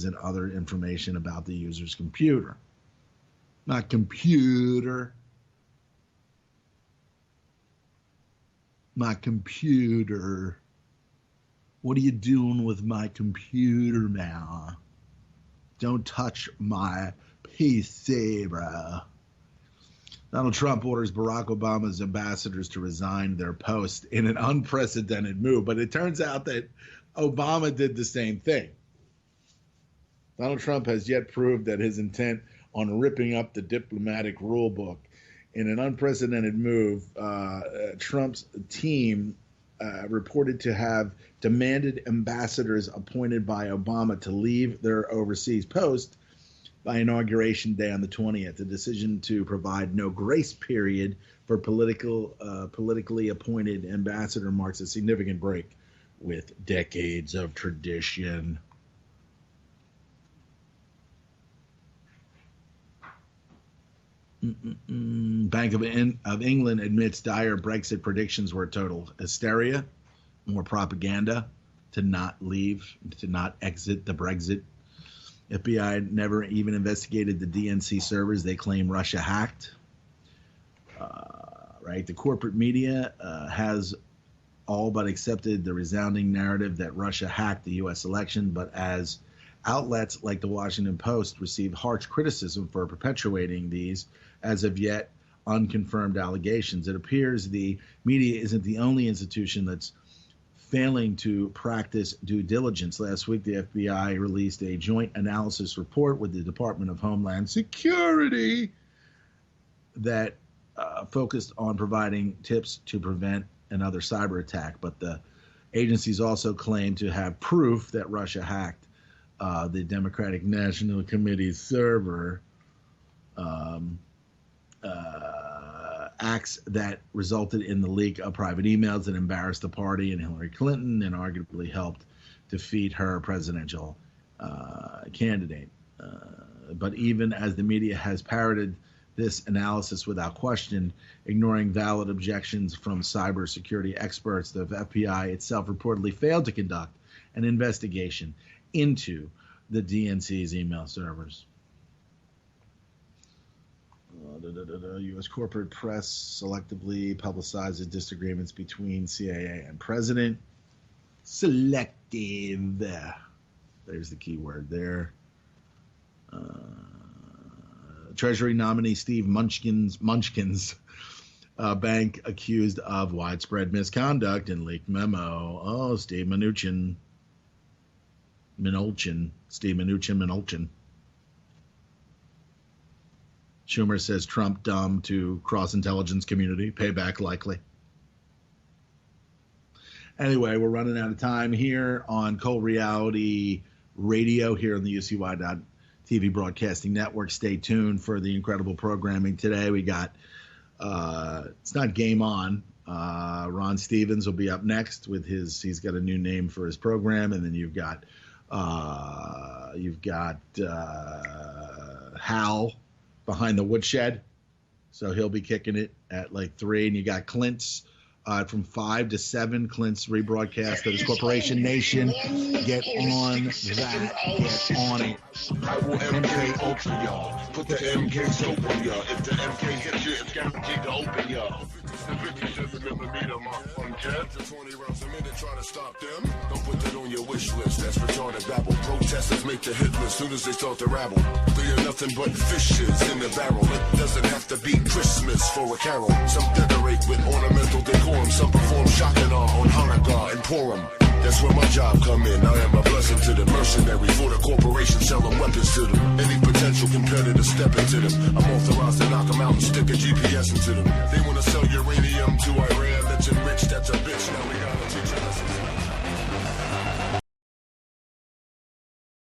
and other information about the user's computer. Not computer. My computer. What are you doing with my computer now? Don't touch my PC, bro. Donald Trump orders Barack Obama's ambassadors to resign their post in an unprecedented move. But it turns out that Obama did the same thing. Donald Trump has yet proved that his intent on ripping up the diplomatic rule book. In an unprecedented move, Trump's team reported to have demanded ambassadors appointed by Obama to leave their overseas post by Inauguration Day on the 20th. The decision to provide no grace period for politically appointed ambassador marks a significant break with decades of tradition. Bank of England admits dire Brexit predictions were total hysteria, more propaganda to not leave, to not exit the Brexit. FBI never even investigated the DNC servers they claim Russia hacked. Right, the corporate media has all but accepted the resounding narrative that Russia hacked the U.S. election, but as outlets like the Washington Post received harsh criticism for perpetuating these as of yet unconfirmed allegations, it appears the media isn't the only institution that's failing to practice due diligence. Last week, the FBI released a joint analysis report with the Department of Homeland Security that focused on providing tips to prevent another cyber attack. But the agencies also claim to have proof that Russia hacked the Democratic National Committee's server, acts that resulted in the leak of private emails that embarrassed the party and Hillary Clinton and arguably helped defeat her presidential candidate. But even as the media has parroted this analysis without question, ignoring valid objections from cybersecurity experts, the FBI itself reportedly failed to conduct an investigation into the DNC's email servers. U.S. corporate press selectively publicizes disagreements between CIA and president. Selective. There's the key word there. Treasury nominee Steve Munchkin's bank accused of widespread misconduct in leaked memo. Oh, Steve Mnuchin. Schumer says Trump dumb to cross-intelligence community. Payback likely. Anyway, we're running out of time here on Cold Reality Radio here on the UCY.TV Broadcasting Network. Stay tuned for the incredible programming today. We got, it's not Game On. Ron Stevens will be up next with he's got a new name for his program. And then you've got Hal behind the woodshed, so he'll be kicking it at like 3, and you got Clint's from 5 to 7. Clint's rebroadcast of his Corporation Nation. Get on that. Get on it. I will MK open y'all. Put the MKs open y'all. If the MK hits you, it's guaranteed to open y'all. The 57mm Mark 1 cat. The 20 rounds a minute trying to stop them. Don't put that on your wish list. That's retarded babble. Protesters make the hit list soon as they start to rabble. They are nothing but fishes in the barrel. It doesn't have to be Christmas for a carol. Some decorate with ornamental decorum. Some perform Shakana on Hanukkah and Purim. That's where my job come in. I am a blessing to the mercenary. For the corporation selling weapons to them. Any potential competitor step into them. I'm authorized to knock them out and stick a GPS into them. They want to sell uranium to Iran. That's enriched. That's a bitch. Now we gotta teach a lesson.